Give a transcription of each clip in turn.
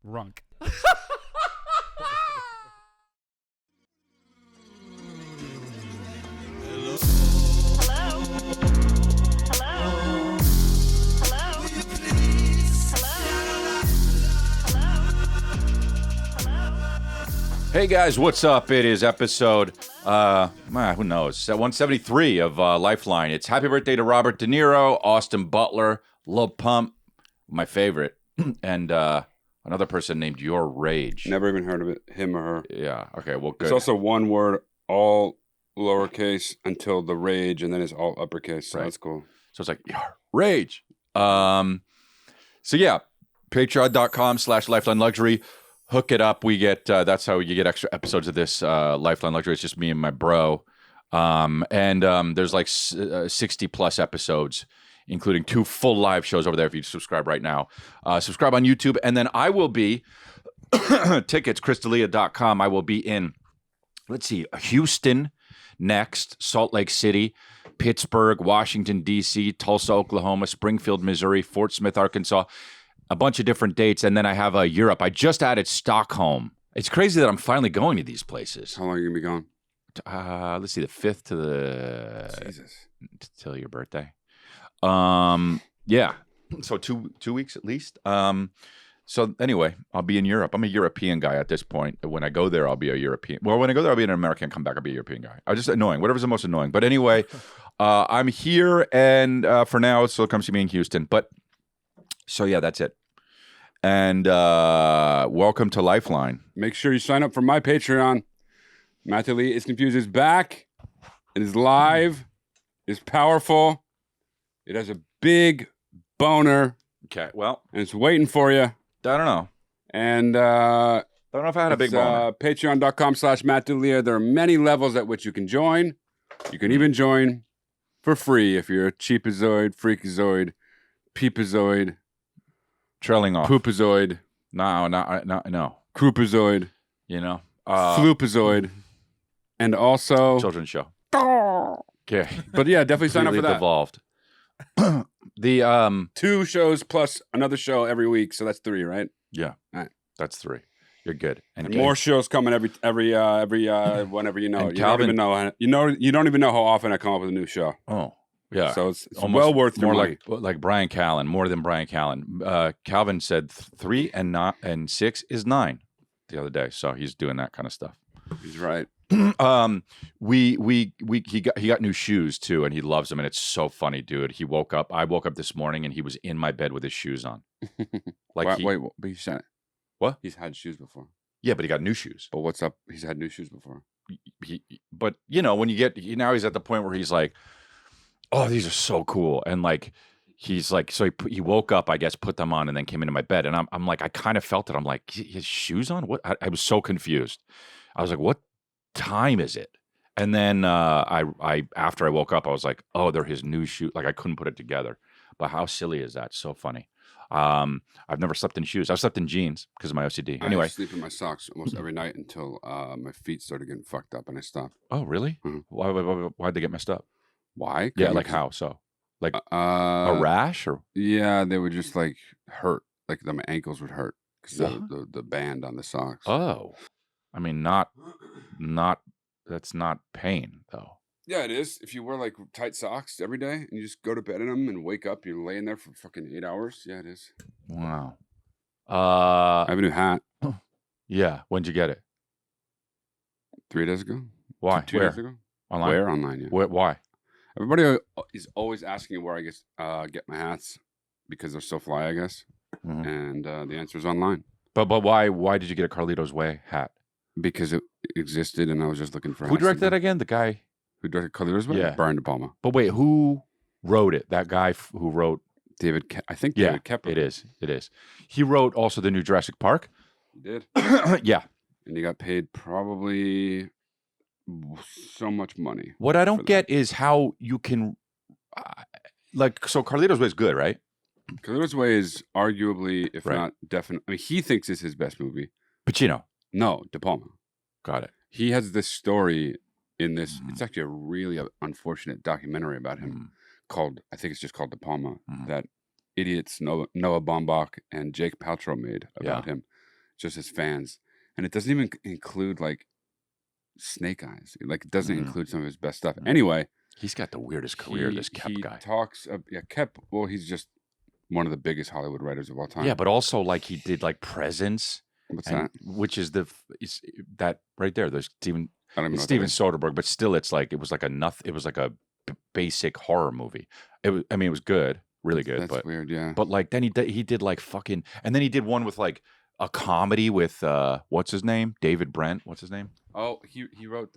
Runk. Hey guys, what's up? It is episode, who knows, 173 of Lifeline. It's happy birthday to Robert De Niro, Austin Butler, Lil Pump, my favorite, and another person named Your Rage. Never even heard of it, him or her. Yeah, okay, well, good. It's also one word, all lowercase until the rage, and then it's all uppercase, so that's cool. So it's like, Your Rage. So yeah, patreon.com/Lifeline Luxury. Hook it up. We get that's how you get extra episodes of this Lifeline Luxury. It's just me and my bro, and there's like 60 plus episodes, including 2 full live shows over there. If you subscribe right now, subscribe on YouTube, and then I will be tickets Crystalia.com. I will be in, let's see, Houston next, Salt Lake City, Pittsburgh, Washington D.C., Tulsa, Oklahoma, Springfield, Missouri, Fort Smith, Arkansas. A bunch of different dates, and then I have Europe. I just added Stockholm. It's crazy that I'm finally going to these places. How long are you going to be gone? Let's see, the 5th to the... Jesus. Till your birthday. Yeah. So two weeks at least. So anyway, I'll be in Europe. I'm a European guy at this point. When I go there, I'll be a European. Well, when I go there, I'll be an American. Come back, I'll be a European guy. I'm just annoying. Whatever's the most annoying. But anyway, I'm here, and for now, so come see me in Houston. But so yeah, that's it. And welcome to Lifeline. Make sure you sign up for my Patreon. Matthew Lee is Confused is back. It is live. It's powerful. It has a big boner. Okay, well, And it's waiting for you. I don't know. And I don't know if I had a big boner. Patreon.com/MattDelia. There are many levels at which you can join. You can even join for free if you're a cheapazoid, freakazoid, peepazoid, Trailing off. poopazoid, No. croupazoid, You know? floopazoid, and also... Children's show. Okay. But yeah, definitely sign up for Completely that. devolved. The 2 shows plus another show every week, so that's 3, right? Yeah. All right. That's 3. You're good. And more shows coming every whenever you know. And You Calvin- don't even know. You don't even know how often I come up with a new show. Oh, yeah. So it's Almost well worth your more money. like Brian Callen, more than Brian Callen. Calvin said 3 and 6 is 9 the other day, so he's doing that kind of stuff. He's right. He got new shoes too, and he loves them, and it's so funny, dude. I woke up this morning, and he was in my bed with his shoes on. Like wait, but he said what? He's had shoes before. Yeah, but he got new shoes. But what's up? He's had new shoes before. But you know, when you get now, he's at the point where he's like, "Oh, these are so cool," and like he's like, so he woke up, I guess, put them on, and then came into my bed, and I'm like, I kind of felt it. I'm like, his shoes on? What? I was so confused. I was like, what time is it? And then I after I woke up, I was like, oh, they're his new shoes. Like I couldn't put it together. But how silly is that? So funny. I've never slept in shoes. I've slept in jeans because of my OCD. Anyway, I sleep in my socks almost every night until my feet started getting fucked up and I stopped. oh really? Mhm. Why'd they get messed up? Why? Yeah, like how? So like a A rash or Yeah, they would just like hurt. Like my ankles would hurt because the band on the socks. oh, I mean not that's not pain though. Yeah, it is. If you wear like tight socks every day and you just go to bed in them and wake up, you're laying there for fucking 8 hours. Yeah, it is. Wow. I have a new hat Yeah. When'd you get it? 3 days ago. Why? Two Where? days ago. Online? Where? Online, yeah. Why? Everybody is always asking where I get my hats because they're so fly, I guess. Mhm. And the answer is online. But why did you get a Carlito's Way hat? Because it existed and I was just looking for Who hats. directed that again? The guy. Who directed Colors? Yeah. Brian DePalma. But wait, who wrote it? That guy who wrote. I think Yeah, David Kepler. it is. He wrote also the new Jurassic Park. He did. Yeah. And he got paid probably so much money. What I for don't that. get is how you can, so Carlito's Way is good, right? Colors Way is arguably, if Right. not definitely, I mean, he thinks it's his best movie. Pacino. No, DePalma. Got it. He has this story in this. Mhm. It's actually a really unfortunate documentary about him called, I think it's just called DePalma, Mhm. that idiots Noah Baumbach and Jake Paltrow made about Yeah. him. just his fans, and it doesn't even include like Snake Eyes. Like it doesn't include some of his best stuff. Anyway, he's got the weirdest career. This Kep guy. Talks. Kep. Well, he's just one of the biggest Hollywood writers of all time. Yeah, but also like he did like Presence. What's that? Which is that right there? There's Steven. I don't even know Steven Soderbergh, but still, it was like a basic horror movie. It was good, really good. That's but weird, yeah. But like then he did like fucking, and then he did one with like a comedy with what's his name? David Brent. What's his name? Oh, he wrote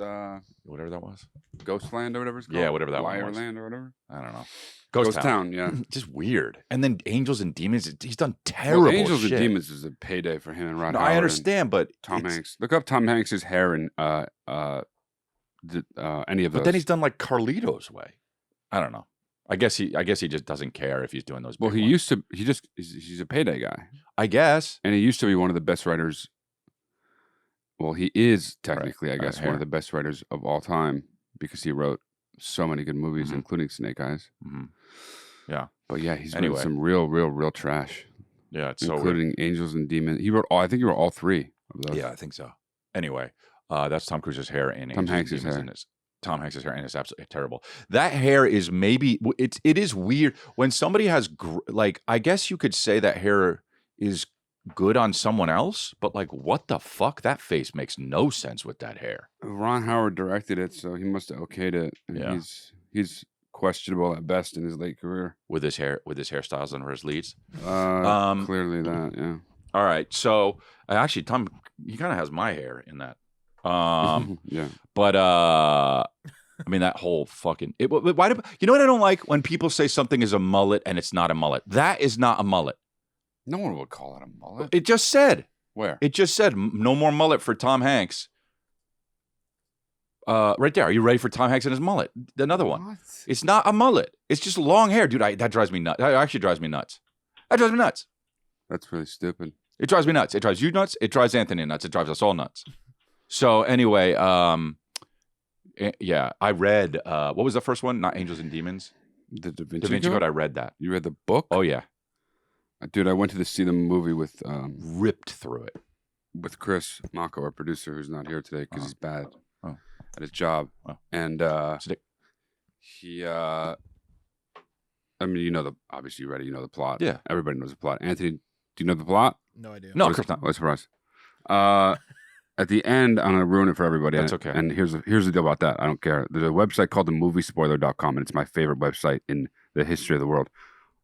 whatever that was. Ghostland or whatever it's called. Yeah, whatever that one was. Liarland or whatever. I don't know. Ghost Town, yeah. Just weird. And then Angels and Demons. He's done terrible. Well, Angels shit. and Demons is a payday for him and Ron. No, Howard I understand, but Tom Hanks. Look up Tom Hanks's hair in any of those. But then he's done like Carlito's Way. I don't know. I guess he just doesn't care if he's doing those. Well, he's a payday guy. I guess. And he used to be one of the best writers. Well, he is technically, I guess, one of the best writers of all time because he wrote so many good movies, including Snake Eyes. Mm-hmm. Yeah. But yeah, he's written some real trash. Yeah, it's including Angels and Demons. I think he wrote all three of those. Yeah, I think so. Anyway, that's Tom Cruise's hair and Tom Hanks's hair. Tom Hanks's hair, and it's absolutely terrible. That hair is it is weird when somebody has like, I guess you could say that hair is good on someone else, but like, what the fuck? That face makes no sense with that hair. Ron Howard directed it, so he must have okayed it. And yeah, he's questionable at best in his late career with his hairstyles and his leads. Clearly that, yeah. All right, so actually, Tom, he kind of has my hair in that. Yeah, but I mean that whole fucking why do you know what I don't like when people say something is a mullet and it's not a mullet? That is not a mullet. No one would call it a mullet. It just said. Where? It just said no more mullet for Tom Hanks. Right there. Are you ready for Tom Hanks and his mullet? Another one. What? It's not a mullet. It's just long hair, dude. That drives me nuts. That actually drives me nuts. That drives me nuts. That's really stupid. It drives me nuts. It drives you nuts. It drives Anthony nuts. It drives us all nuts. So anyway, yeah, I read what was the first one? Not Angels and Demons. The Da Vinci Code. I read that. You read the book? Oh yeah, dude. I went to see the movie with ripped through it with Chris Mako, our producer, who's not here today because he's bad at his job. And he, I mean, obviously you read it. You know the plot. Yeah, everybody knows the plot. Anthony, do you know the plot? No idea. No, Chris, not. What a surprise. At the end, I'm going to ruin it for everybody. That's okay. And here's the deal about that. I don't care. There's a website called themoviespoiler.com, and it's my favorite website in the history of the world.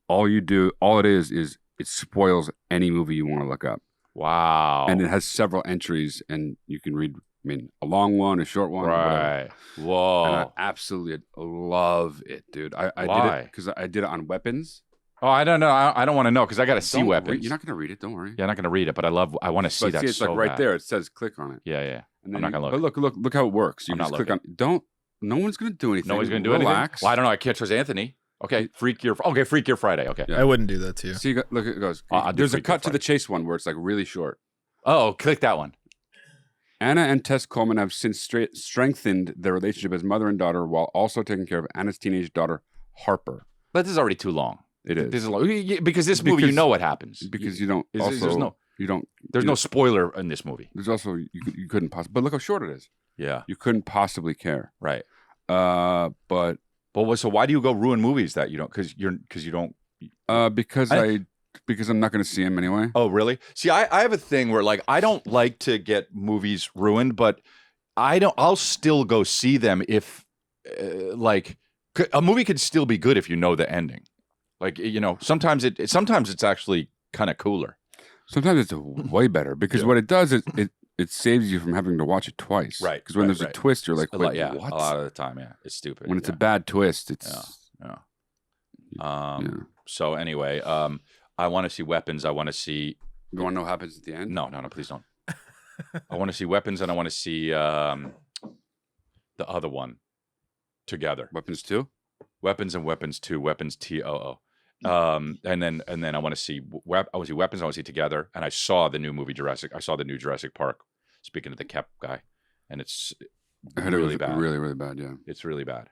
All it is it spoils any movie you want to look up. Wow. And it has several entries, and you can read, a long one, a short one. Right. Whatever. Whoa. And I absolutely love it, dude. I Why? did it because I did it on weapons. Oh, I don't know. I don't want to know because I got to see weapons. You're not going to read it. Don't worry. Yeah, I'm not going to read it, but I want to see that. It's so like right bad. there. It says click on it. Yeah, yeah. And I'm not going to look. But look how it works. You I'm just not click on. No one's going to do anything. No one's going to do anything. Well, I don't know. I can't trust Anthony. Okay, Freak Year Friday. Okay, I wouldn't do that to you. See, look, it goes. There's a cut to the chase one where it's like really short. Oh, click that one. Anna and Tess Coleman have since strengthened their relationship as mother and daughter while also taking care of Anna's teenage daughter, Harper. But this is already too long. It is. This is long. Because this movie, you know what happens. Because you don't. There's no spoiler in this movie. There's also you couldn't possibly. But look how short it is. Yeah. You couldn't possibly care. Right. But so why do you go ruin movies that you don't? Because you don't. Because I'm not going to see them anyway. Oh, really? See, I have a thing where like I don't like to get movies ruined, but I'll still go see them if like a movie could still be good if you know the ending. Like sometimes it's actually kind of cooler. Sometimes it's way better because what it does is it saves you from having to watch it twice. Right. Because when there's a twist, you're like, wait, what? A lot of the time, yeah, it's stupid. When it's a bad twist, it's So anyway, I want to see Weapons. I want to see. You want to know what happens at the end? No, please don't. I want to see Weapons, and I want to see the other one together. Weapons 2? Weapons and Weapons 2. Weapons TOO. And then I want to see Weapons. I want to see Together. And I saw the new movie Jurassic. I saw the new Jurassic Park. Speaking of the Kep guy, and it's really bad. Really, really bad. Yeah, it's really bad.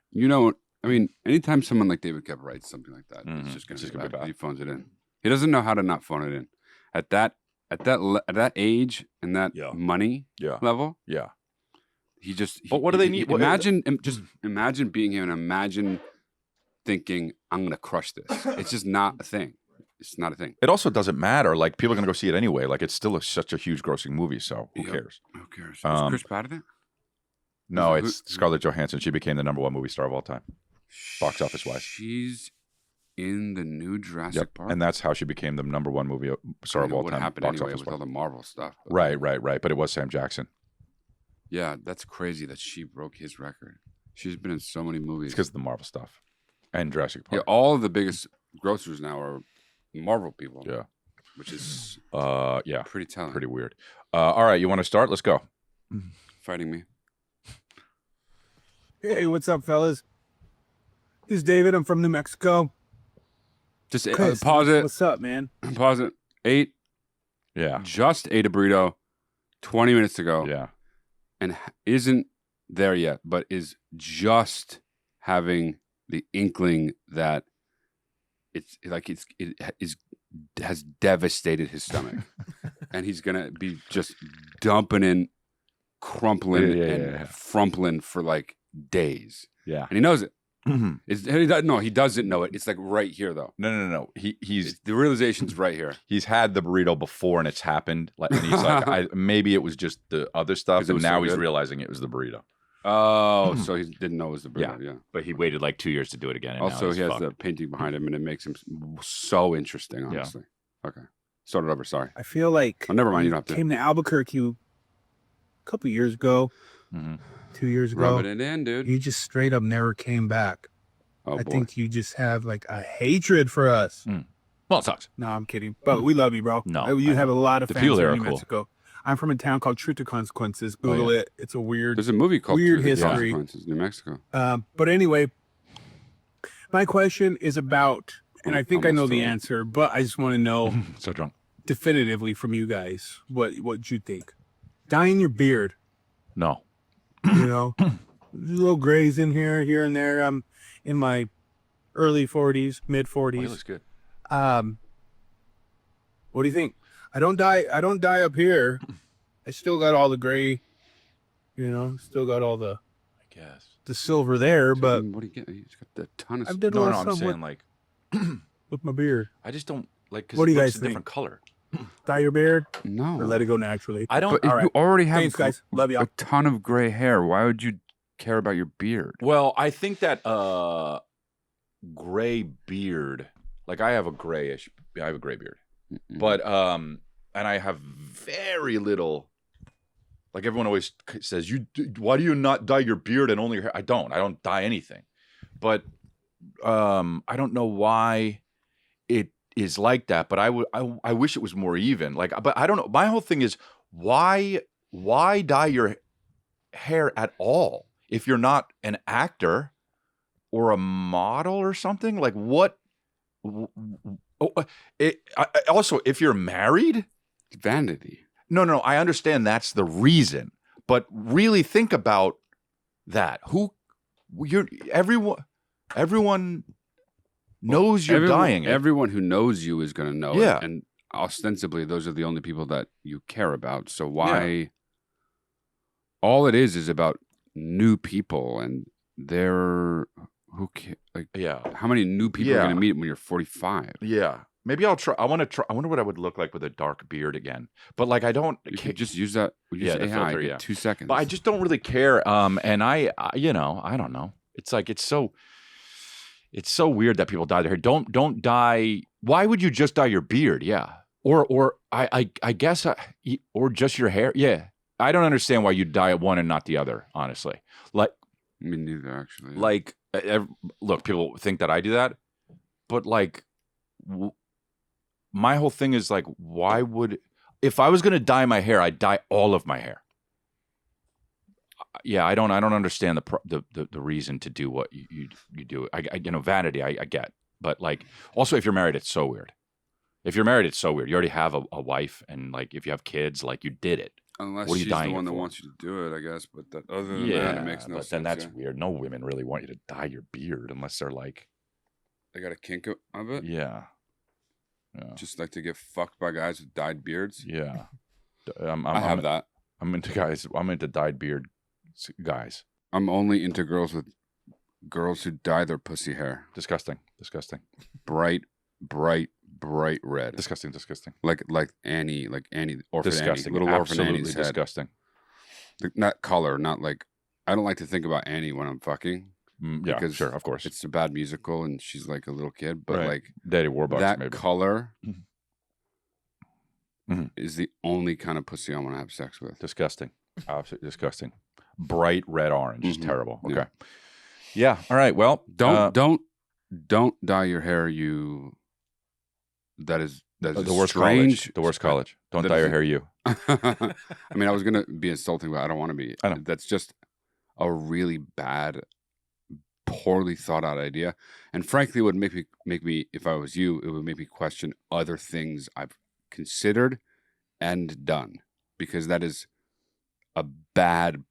Anytime someone like David Kep writes something like that, it's just going to be bad. He phones it in. He doesn't know how to not phone it in. At that at that age and that money level. Yeah. But what do they need? Imagine being him and imagine thinking, I'm going to crush this. It's just not a thing. It's not a thing. It also doesn't matter. Like, people are going to go see it anyway. Like, it's still such a huge grossing movie, so who cares? Who cares? Is Chris Pratt in it? No, it's Scarlett Johansson. She became the #1 movie star of all time, box office wise. She's in the new Jurassic Park, and that's how she became the #1 movie star of all time. What happened anyway with all the Marvel stuff? Right. But it was Sam Jackson. Yeah, that's crazy that she broke his record. She's been in so many movies. It's because of the Marvel stuff and Jurassic Park. Yeah, all of the biggest grossers now are Marvel people. Yeah, which is pretty telling. Pretty weird. All right, you want to start? Let's go. Fighting me. Hey, what's up, fellas? This is David. I'm from New Mexico. Just pause it. What's up, man? Pause it. Just ate a burrito 20 minutes ago. Yeah. And isn't there yet, but is just having the inkling that it has devastated his stomach. And he's going to be just dumping in, crumpling and frumpling for like days. Yeah. And he knows it. Mm-hmm. He doesn't know it. It's like right here, though. No. The realization's right here. He's had the burrito before, and it's happened. Like, and he's like, maybe it was just the other stuff, and now he's realizing it was the burrito. Oh, so he didn't know it was the burrito. Yeah, but he waited like 2 years to do it again. And also, he has the painting behind him, and it makes him so interesting. Honestly. Yeah. Okay. Start it over. Sorry. I feel like. Oh, never mind. You don't have to. Came to Albuquerque a couple years ago. 2 years ago. Rubbing it in, dude. You just straight up never came back. Oh, I think you just have like a hatred for us. Well, it sucks. No, I'm kidding. But we love you, bro. No. You have a lot of fans people in there New are cool. Mexico. I'm from a town called Truth to Consequences. Google it. It's a weird. There's a movie called Weird Truth to History. Consequences, New Mexico. But anyway, my question is about, and I think I know the answer, but I just want to know so drunk. definitively from you guys what you think. Dyeing your beard. No. You know, little grays in here and there. I'm in my early 40s, mid 40s. Oh, he looks good. What do you think? I don't dye up here. I still got all the gray, still got all the, I guess, the silver there, but what do you get? He's got a ton of. I've did a lot I'm saying like with my beard. I just don't like. Cause what do you looks guys a think? Different color. Dye your beard? No. Or let it go naturally? I don't. But if you already have Thanks, guys. Love y'all. a ton of gray hair, why would you care about your beard? Well, I think that gray beard. Like, I have a gray beard, but and I have very little. Like, everyone always says, why do you not dye your beard and only your hair? I don't dye anything, but I don't know why it is like that. But I wish it was more even. Like, but I don't know. My whole thing is why dye your hair at all if you're not an actor or a model or something? Like, what? Also, if you're married, vanity. No. I understand that's the reason, but really think about that. Everyone knows you're dying. Everyone who knows you is going to know. Yeah. It. And ostensibly, those are the only people that you care about. So why? Yeah. All it is about new people, and they're how many new people are going to meet when you're 45? Yeah. Maybe I'll try. I want to try. I wonder what I would look like with a dark beard again. But like, I don't. You could just use that. Use AI, filter, 2 seconds. But I just don't really care. And I don't know. It's like it's so weird that people dye their hair. Don't dye. Why would you just dye your beard? Yeah. Or I guess or just your hair. Yeah. I don't understand why you dye one and not the other. Honestly, like me neither. Actually, like look, people think that I do that, but like. My whole thing is like, why would, if I was going to dye my hair, I'd dye all of my hair. Yeah, I don't understand the reason to do what you do. Vanity, I get, but like, also if you're married, it's so weird. If you're married, it's so weird. You already have a wife, and like, if you have kids, like, you did it. Unless what are you she's the one that wants you to do it, I guess. But other than that, it makes no sense. But then that's weird. No women really want you to dye your beard unless they're like, they got a kink of it. Yeah. Yeah. Just like to get fucked by guys with dyed beards. Yeah. I have that. I'm into guys. I'm into dyed beard guys. I'm only into girls who dye their pussy hair Disgusting. bright red. Disgusting. Like Annie, orphan Disgusting. Annie, little orphan Absolutely Annie's head. disgusting. Not color, not like. I don't like to think about Annie when I'm fucking. Yeah, because sure, of course. It's a bad musical and she's like a little kid, but Right. like Daddy Warbucks, that maybe. color Mm-hmm. is the only kind of pussy I want to have sex with. Disgusting. Absolutely disgusting. Bright red orange is terrible. Okay. Yeah. Yeah. All right. Well, Don't dye your hair. That is the worst strange. college. The worst college. Don't dye your hair. You. I mean, I was gonna be insulting, but I don't want to be. I know. That's just a really bad, poorly thought out idea, and frankly, it would make me if I was you, it would make me question other things I've considered and done, because that is a bad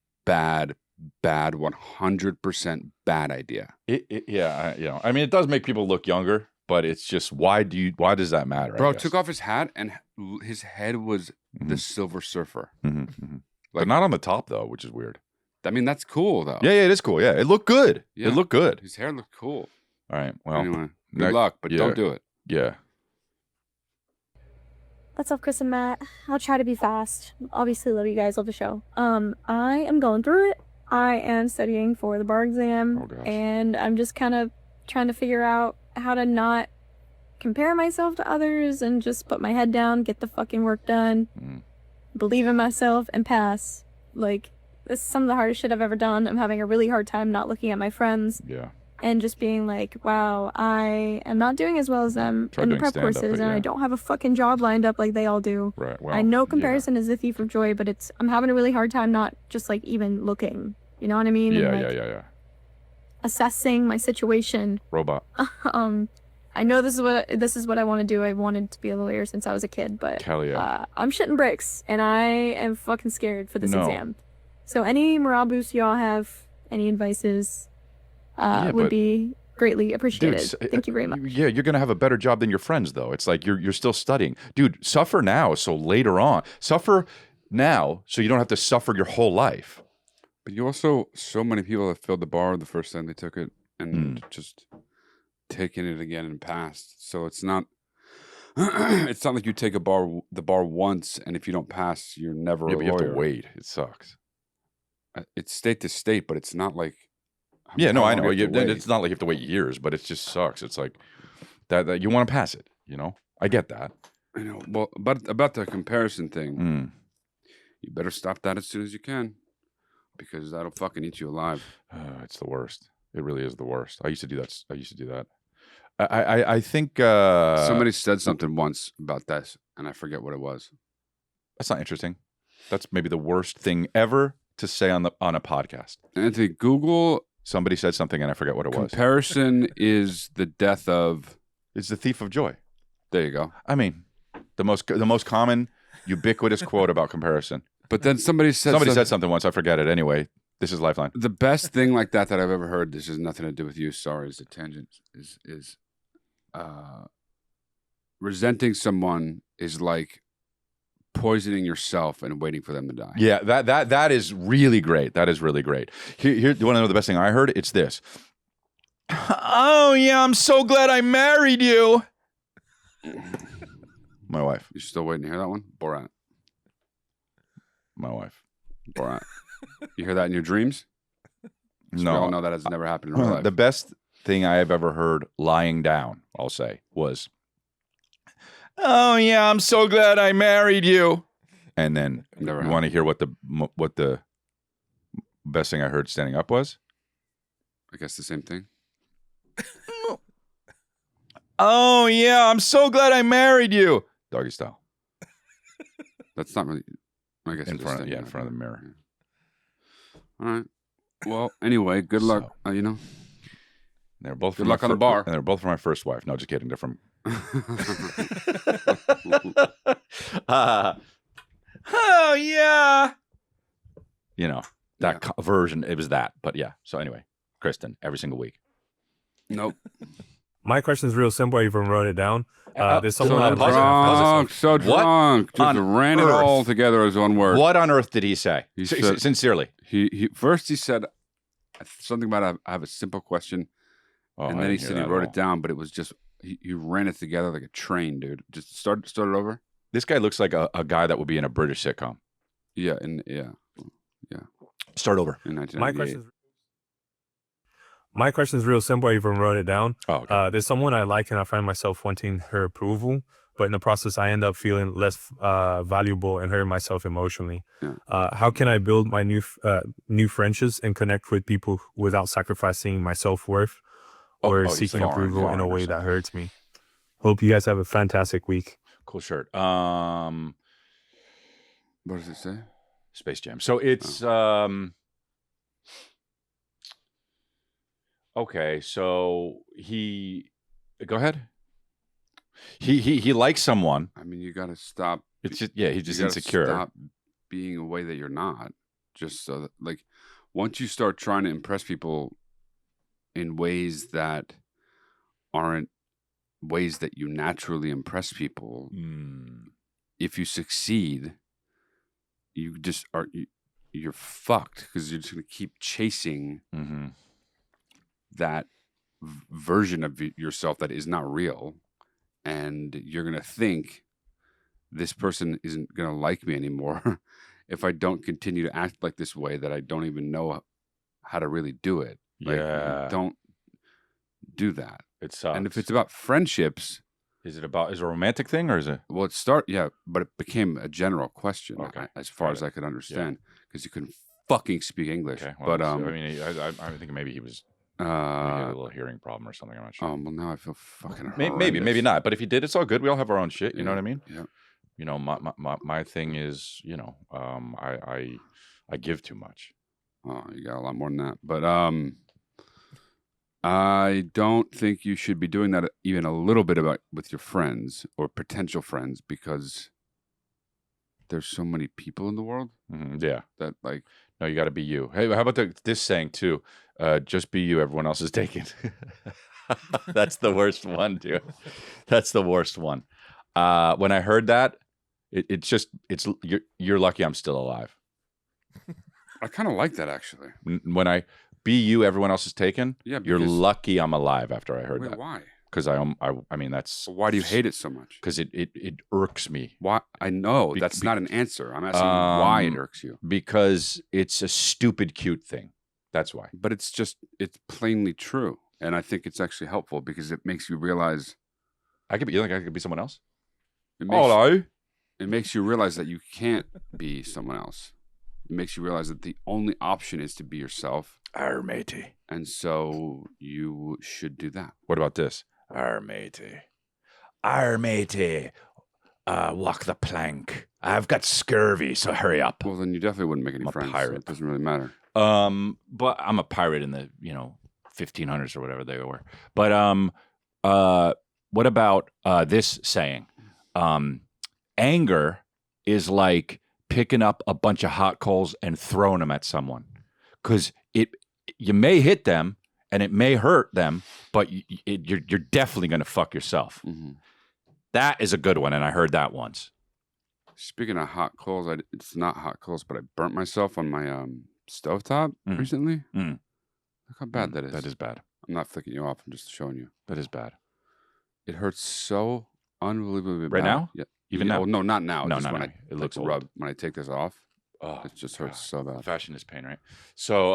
100% bad idea. Yeah. I mean, it does make people look younger, but it's just why does that matter? Bro took off his hat and his head was the Silver Surfer. But not on the top though, which is weird. I mean, that's cool though. Yeah, it is cool. Yeah, it looked good. Yeah. It looked good. His hair looked cool. All right. Well, Anyway, good luck, but don't do it. Yeah. What's up, Chris and Matt? I'll try to be fast. Obviously, love you guys, love the show. I am going through it. I am studying for the bar exam, and I'm just kind of trying to figure out how to not compare myself to others and just put my head down, get the fucking work done, believe in myself, and pass. Like, this is some of the hardest shit I've ever done. I'm having a really hard time not looking at my friends. Yeah. And just being like, wow, I am not doing as well as them in the prep courses, and I don't have a fucking job lined up like they all do. Right. Well, I know comparison is the thief of joy, but I'm having a really hard time not just like even looking. You know what I mean? Yeah, and, like, yeah. Assessing my situation. Robot. I know this is what I want to do. I wanted to be a lawyer since I was a kid, but Hell yeah. I'm shitting bricks, and I am fucking scared for this exam. So any morale boosts y'all have, any advices, would be greatly appreciated. Dude, thank you very much. Yeah, you're gonna have a better job than your friends, though. It's like you're still studying, dude. Suffer now, so later on, suffer now, so you don't have to suffer your whole life. But you also, so many people have failed the bar the first time they took it and just taken it again and passed. So it's not it's not like you take the bar once, and if you don't pass, you're never a lawyer. You have to wait. It sucks. It's state to state, but it's not like. Yeah, no, I know. It's not like you have to wait years, but it just sucks. It's like that you want to pass it, you know? I get that. I know. Well, about the comparison thing, you better stop that as soon as you can, because that'll fucking eat you alive. It's the worst. It really is the worst. I used to do that. I think somebody said something once about this, and I forget what it was. That's not interesting. That's maybe the worst thing ever to say on a podcast. Anthony, Google. Somebody said something and I forget what it was. Comparison is the death of. It's the thief of joy. There you go. I mean, the most common, ubiquitous quote about comparison. But then somebody said something once. I forget it. Anyway, this is Lifeline. The best thing like that I've ever heard. This has nothing to do with you. Sorry, is a tangent. Is resenting someone is like poisoning yourself and waiting for them to die. Yeah, that is really great. That is really great. Here, you want to know the best thing I heard? It's this. Oh yeah, I'm so glad I married you. My wife. You still waiting to hear that one? Borat. My wife. Borat. You hear that in your dreams? No. We all know that has never happened in real life. The best thing I have ever heard lying down, I'll say, was, oh yeah, I'm so glad I married you. And then you want to hear what the best thing I heard standing up was? I guess the same thing. Oh yeah, I'm so glad I married you. Doggy style. That's not really. I guess in front of the mirror. Yeah. All right. Well, anyway, good luck. You know. They're both good luck on the bar. And they're both from my first wife. No, just kidding. They're from. Oh yeah. You know that version. It was that, but yeah. So anyway, Kristen, every single week. Nope. My question is real simple. I even wrote it down. There's So someone I pause like. it. so What drunk. Just on ran it earth? all together as one word. What on earth did he say? He said- Sincerely. He first he said something about I have a simple question, and then he said he wrote it down, but it was just he ran it together like a train, dude. Just start it over. This guy looks like a guy that would be in a British sitcom. Yeah, Start over. in My 1998. question is real simple. I even wrote it down. Oh, okay. There's someone I like, and I find myself wanting her approval, but in the process, I end up feeling less valuable and hurting myself emotionally. Yeah. How can I build my new friendships and connect with people without sacrificing my self-worth or he's seeking like approval in foreign a or way that something. hurts me? Hope you guys have a fantastic week. Cool shirt. What does it say? Space Jam. So it's okay. So he go ahead. He likes someone. I mean, you got to stop. It's just he's just you gotta insecure. Stop being a way that you're not. Just so that, like, once you start trying to impress people in ways that aren't ways that you naturally impress people, if you succeed, you just are you're fucked because you're just gonna keep chasing that version of yourself that is not real, and you're gonna think this person isn't gonna like me anymore if I don't continue to act like this way that I don't even know how to really do it. Like, don't do that. It sucks. And if it's about friendships, is it a romantic thing or is it? well, but it became a general question. Okay. As far as I could understand, because you couldn't fucking speak English. Okay. Well, But I mean, I think maybe he was maybe he had a little hearing problem or something. I'm not sure. well, now I feel fucking Maybe horrendous. not. But if he did, it's all good. We all have our own shit. You know Yeah, what I mean? Yeah. You know, my thing is, you know, I give too much. Oh, you got a lot more than that. But I don't think you should be doing that even a little bit with your friends or potential friends, because there's so many people in the world Yeah. that, like, No, you got to be you. Hey, how about this saying too? Just be you. Everyone else is taken. That's the worst one, dude. That's the worst one. When I heard that, you're lucky I'm still alive. I kind of like that, actually. When I be you, everyone else is taken. Yeah, you're because- lucky I'm alive after I heard Wait, that. why? Because I mean that's. But why do you hate it so much? Because it irks me. Why? I know that's not an answer. I'm asking why it irks you. Because it's a stupid, cute thing. That's why. But it's plainly true, and I think it's actually helpful because it makes you realize. You think I could be someone else? Hello. It makes you realize that you can't be someone else. It makes you realize that the only option is to be yourself. Arr, matey. And so you should do that. What about this? Arr, matey. Arr, matey. Walk the plank. I've got scurvy, so hurry up. Well, then you definitely wouldn't make any I'm a friends. So pirate. it doesn't really matter. But I'm a pirate in the 1500s or whatever they were. But what about this saying? Anger is like picking up a bunch of hot coals and throwing them at someone, because you may hit them and it may hurt them, but you're definitely going to fuck yourself. Mm-hmm. That is a good one, and I heard that once. Speaking of hot coals, it's not hot coals, but I burnt myself on my stovetop recently. Look how bad that is. That is bad. I'm not flicking you off. I'm just showing you. That is bad. It hurts so unbelievably bad. Right now? Yeah. Even now? Oh, no, not now. No, just no, when no. It It looks like, old. rub when I take this off. Oh, It just hurts so bad. Fashion is pain, right? So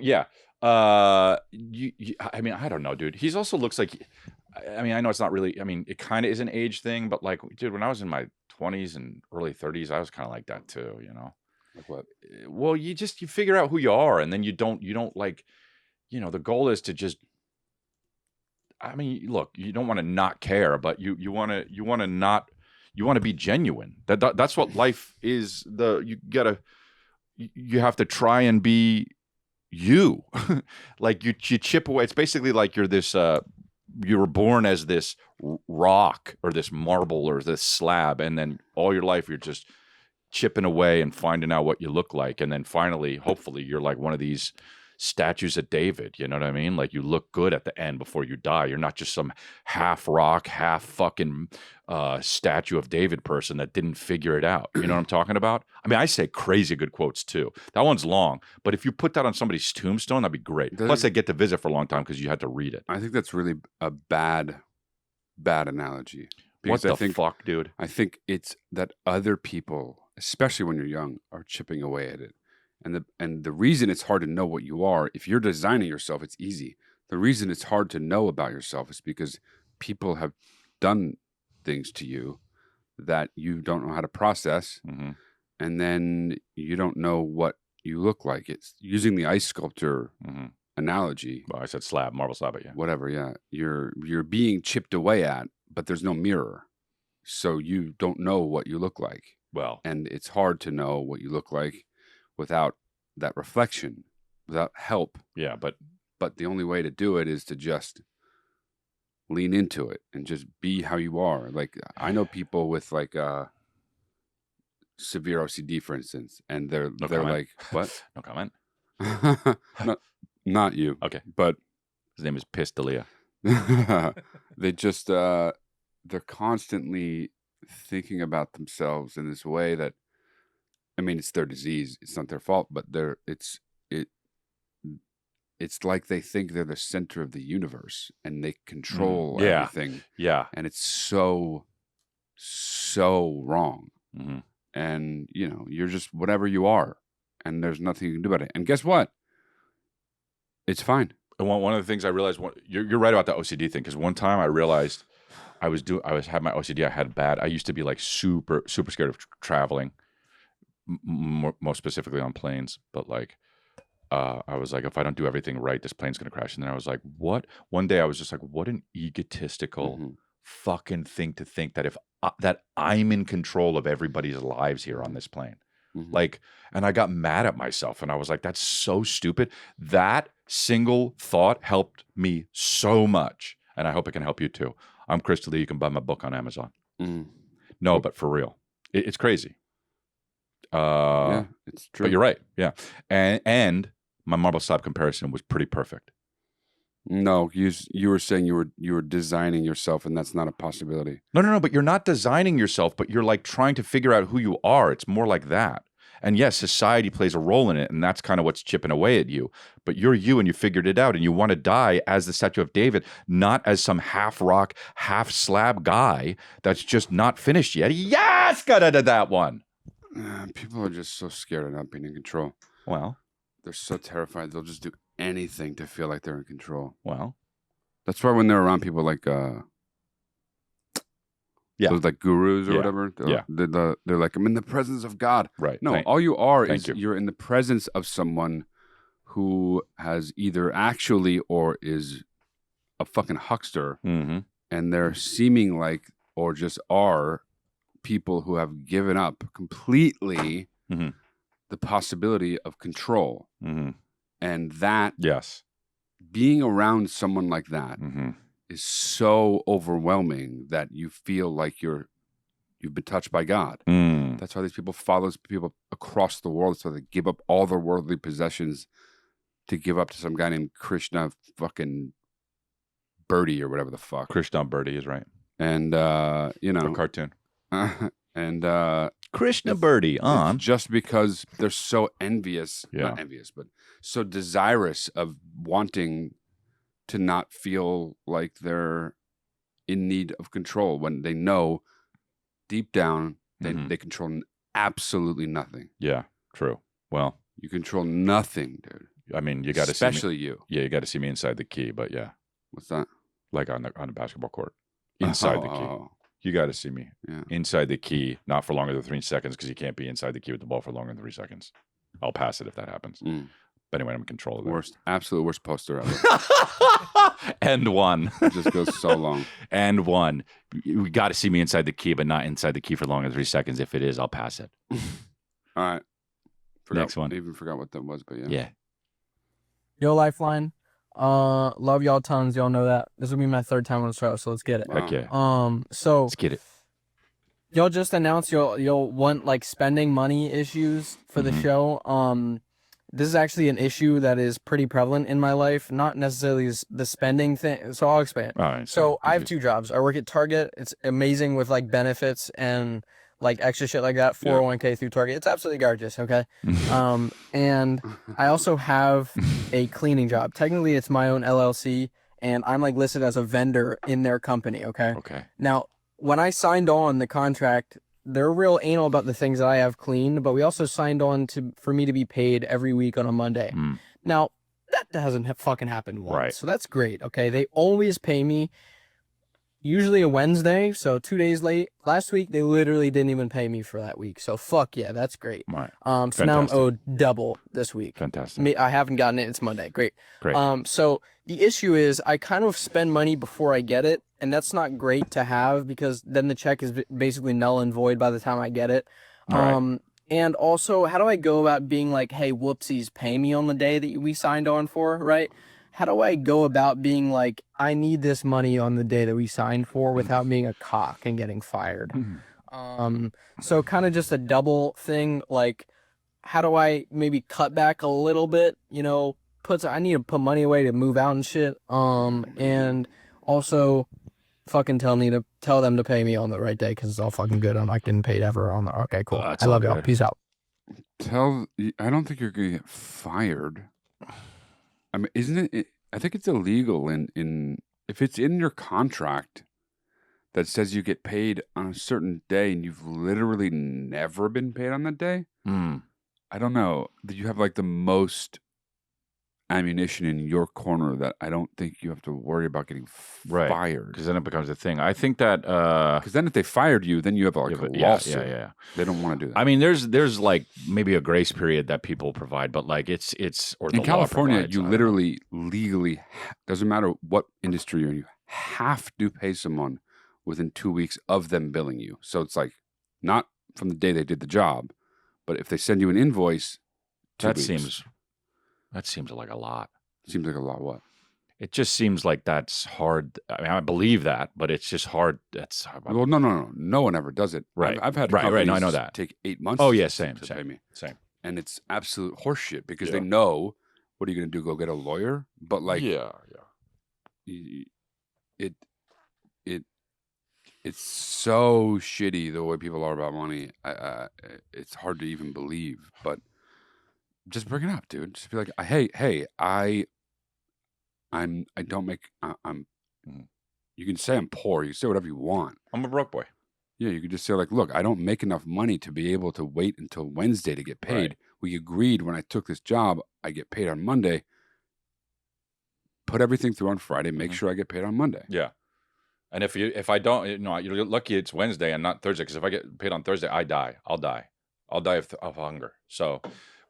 yeah. I mean, I don't know, dude. He's also looks like. I mean, I know it's not really. I mean, it kind of is an age thing, but like, dude, when I was in my 20s and early 30s, I was kind of like that too. You know. Like what? Well, you figure out who you are, and then you don't like. The goal is to just. I mean, look, you don't want to not care, but you want to be genuine. That's what life is. You have to try and be you. Like you chip away. It's basically like you're this. You were born as this rock or this marble or this slab, and then all your life you're just chipping away and finding out what you look like, and then finally, hopefully, you're like one of these statues of David. You know what I mean? Like you look good at the end before you die. You're not just some half rock, half fucking statue of David person that didn't figure it out. You know what I'm talking about? I mean, I say crazy good quotes too. That one's long, but if you put that on somebody's tombstone, that'd be great. Plus, they get to visit for a long time because you had to read it. I think that's really a bad analogy. What the fuck, dude? I think it's that other people, especially when you're young, are chipping away at it. And the reason it's hard to know what you are, if you're designing yourself, it's easy. The reason it's hard to know about yourself is because people have done things to you that you don't know how to process, and then you don't know what you look like. It's using the ice sculptor analogy. Well, I said slab, marble slab, but yeah. Whatever, yeah. You're being chipped away at, but there's no mirror. So you don't know what you look like. Well, and it's hard to know what you look like without that reflection, without help. Yeah, but the only way to do it is to just lean into it and just be how you are. Like I know people with like severe OCD, for instance, and they're like, what? No comment. Not you. Okay, but his name is Pistalia. They just they're constantly thinking about themselves in this way that, I mean, it's their disease. It's not their fault, but it's like they think they're the center of the universe and they control everything. Yeah. And it's so wrong. And, you know, you're just whatever you are and there's nothing you can do about it. And guess what? It's fine. And one of the things I realized, you're right about the OCD thing, because one time I realized I had my OCD. I had bad. I used to be like super scared of traveling, most specifically on planes. But like, I was like, if I don't do everything right, this plane's gonna crash. And then I was like, what? One day I was just like, what an egotistical fucking thing to think that that I'm in control of everybody's lives here on this plane. Like, and I got mad at myself, and I was like, that's so stupid. That single thought helped me so much, and I hope it can help you too. I'm Krishna Lee. You can buy my book on Amazon. No, but for real, it's crazy. Yeah, it's true. But you're right. Yeah, and my marble slab comparison was pretty perfect. No, you were saying you were designing yourself, and that's not a possibility. No. But you're not designing yourself, but you're like trying to figure out who you are. It's more like that. And yes, society plays a role in it, and that's kind of what's chipping away at you. But you're you, and you figured it out, and you want to die as the statue of David, not as some half rock, half slab guy that's just not finished yet. Yes, got out of that one. People are just so scared of not being in control. Well, they're so terrified they'll just do anything to feel like they're in control. Well, that's why when they're around people like those like gurus or whatever, they're like, I'm in the presence of God. Right. No, all you are is you're in the presence of someone who has either actually or is a fucking huckster, and they're seeming like or just are people who have given up completely the possibility of control. And that being around someone like that is so overwhelming that you feel like you've been touched by God. That's why these people follow people across the world. So they give up all their worldly possessions to give up to some guy named Krishna fucking Birdie or whatever the fuck. Krishna Birdie is right. And you know, a cartoon. And Krishna Birdie on just because they're so envious, not envious, but so desirous of wanting to not feel like they're in need of control when they know deep down they control absolutely nothing. Yeah, true. Well, you control nothing, dude. I mean, you got to especially you. Yeah, you got to see me inside the key, but yeah. What's that? Like on the basketball court, inside the key. You got to see me inside the key, not for longer than 3 seconds, because you can't be inside the key with the ball for longer than 3 seconds. I'll pass it if that happens. But anyway, I'm in control of it. Absolute worst poster ever. And one. It just goes so long. And one. You got to see me inside the key, but not inside the key for longer than 3 seconds. If it is, I'll pass it. All right. Next one. I even forgot what that was, but yeah. Yeah. Yo, Lifeline. Love y'all tons. Y'all know that. This will be my 3rd time on the show, so let's get it. Heck yeah. So let's get it. Y'all just announced you'll want like spending money issues for the show. this is actually an issue that is pretty prevalent in my life, not necessarily the spending thing. So I'll expand. All right, So I have 2 jobs. I work at Target. It's amazing with like benefits and like extra shit like that, 401k through Target. It's absolutely gorgeous, okay? And I also have a cleaning job. Technically, it's my own LLC, and I'm like listed as a vendor in their company, okay? Okay. Now, when I signed on the contract, they're real anal about the things that I have cleaned, but we also signed on for me to be paid every week on a Monday. Now, that hasn't fucking happened once, Right. so that's great, okay? They always pay me, usually a Wednesday, so 2 days late. Last week, they literally didn't even pay me for that week, so fuck yeah, that's great. Right. So now I'm owed double this week. Fantastic. I haven't gotten it. It's Monday. Great. Great. So the issue is I kind of spend money before I get it, and that's not great to have because then the check is basically null and void by the time I get it. Right. And also, how do I go about being like, hey, whoopsies, pay me on the day that we signed on for, right? How do I go about being like, I need this money on the day that we signed for without being a cock and getting fired? So kind of just a double thing, like, how do I maybe cut back a little bit, you know, I need to put money away to move out and shit. And also fucking tell them to pay me on the right day because it's all fucking good. I'm not getting paid ever on the, okay, cool. I love y'all. Peace out. I don't think you're going to get fired. I mean, isn't it? I think it's illegal if it's in your contract that says you get paid on a certain day and you've literally never been paid on that day. I don't know. You have like the most ammunition in your corner that I don't think you have to worry about getting fired. Because then it becomes a thing. I think that because then if they fired you, then you have like a lawsuit. Yeah. They don't want to do that. I mean, there's like maybe a grace period that people provide, but like it's or the in California, law provides, you literally legally doesn't matter what industry you're in, you have to pay someone within 2 weeks of them billing you. So it's like not from the day they did the job, but if they send you an invoice, 2 weeks. That seems like a lot. Seems like a lot. What? It just seems like that's hard. I mean, I believe that, but it's just hard. That's hard. Well, no. No one ever does it. Right. I've had right. No, I know that. Take 8 months. Oh yeah, to same. pay me. Same. And it's absolute horseshit because they know what are you going to do? Go get a lawyer? But like, it's so shitty the way people are about money. It's hard to even believe, but. Just bring it up, dude. Just be like, hey, I don't make. You can say I'm poor. You can say whatever you want. I'm a broke boy. Yeah, you could just say like, look, I don't make enough money to be able to wait until Wednesday to get paid. Right. We agreed when I took this job, I get paid on Monday. Put everything through on Friday. Make sure I get paid on Monday. Yeah. And if I don't, you're lucky it's Wednesday and not Thursday. Because if I get paid on Thursday, I die. I'll die of hunger. So.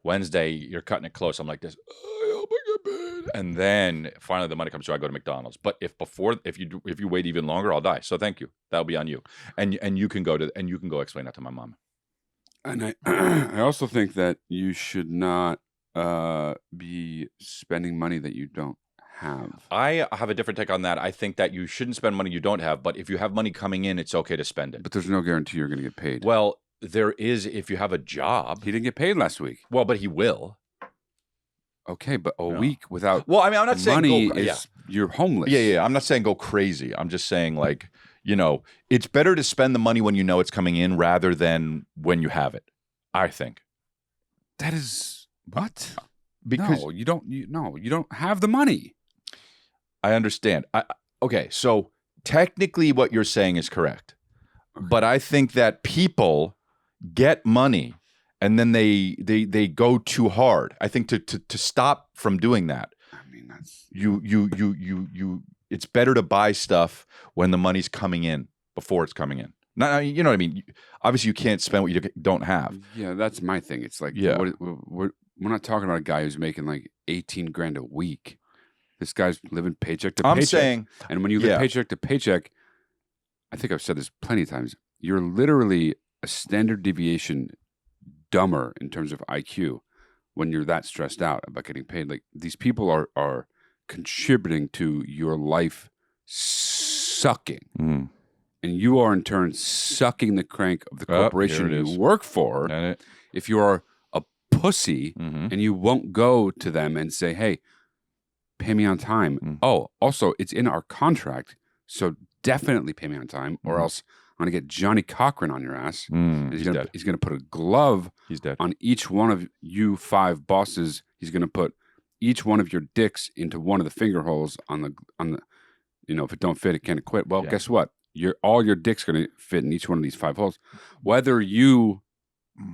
Wednesday, you're cutting it close. I'm like this. I hope I get paid. And then finally the money comes through. I go to McDonald's. But if you wait even longer, I'll die. So thank you. That'll be on you. And you can go explain that to my mom. And I also think that you should not be spending money that you don't have. I have a different take on that. I think that you shouldn't spend money you don't have. But if you have money coming in, it's okay to spend it. But there's no guarantee you're going to get paid. Well. There is if you have a job. He didn't get paid last week. Well, but he will. Okay, but a week without well, I mean, I'm not saying money you're homeless. Yeah. I'm not saying go crazy. I'm just saying like, it's better to spend the money when you know it's coming in rather than when you have it. I think. That is what? Because no, you don't have the money. I understand. Okay, so technically what you're saying is correct. Okay. But I think that people get money and then they go too hard. I think to stop from doing that. I mean, that's you it's better to buy stuff when the money's coming in before it's coming in. Now, you know what I mean? Obviously you can't spend what you don't have. Yeah, that's my thing. It's like we're not talking about a guy who's making like 18 grand a week. This guy's living paycheck to paycheck. I'm saying, and when you live paycheck to paycheck, I think I've said this plenty of times, you're literally a standard deviation dumber in terms of IQ when you're that stressed out about getting paid. Like these people are contributing to your life sucking. And you are in turn sucking the crank of the corporation you work for if you are a pussy and you won't go to them and say, hey, pay me on time. Oh, also, it's in our contract, so definitely pay me on time, or else I'm going to get Johnny Cochran on your ass. He's going to put a glove on each one of you 5 bosses. He's going to put each one of your dicks into one of the finger holes on the if it don't fit, it can't quit. Well, guess what? All your dick's going to fit in each one of these 5 holes. Whether you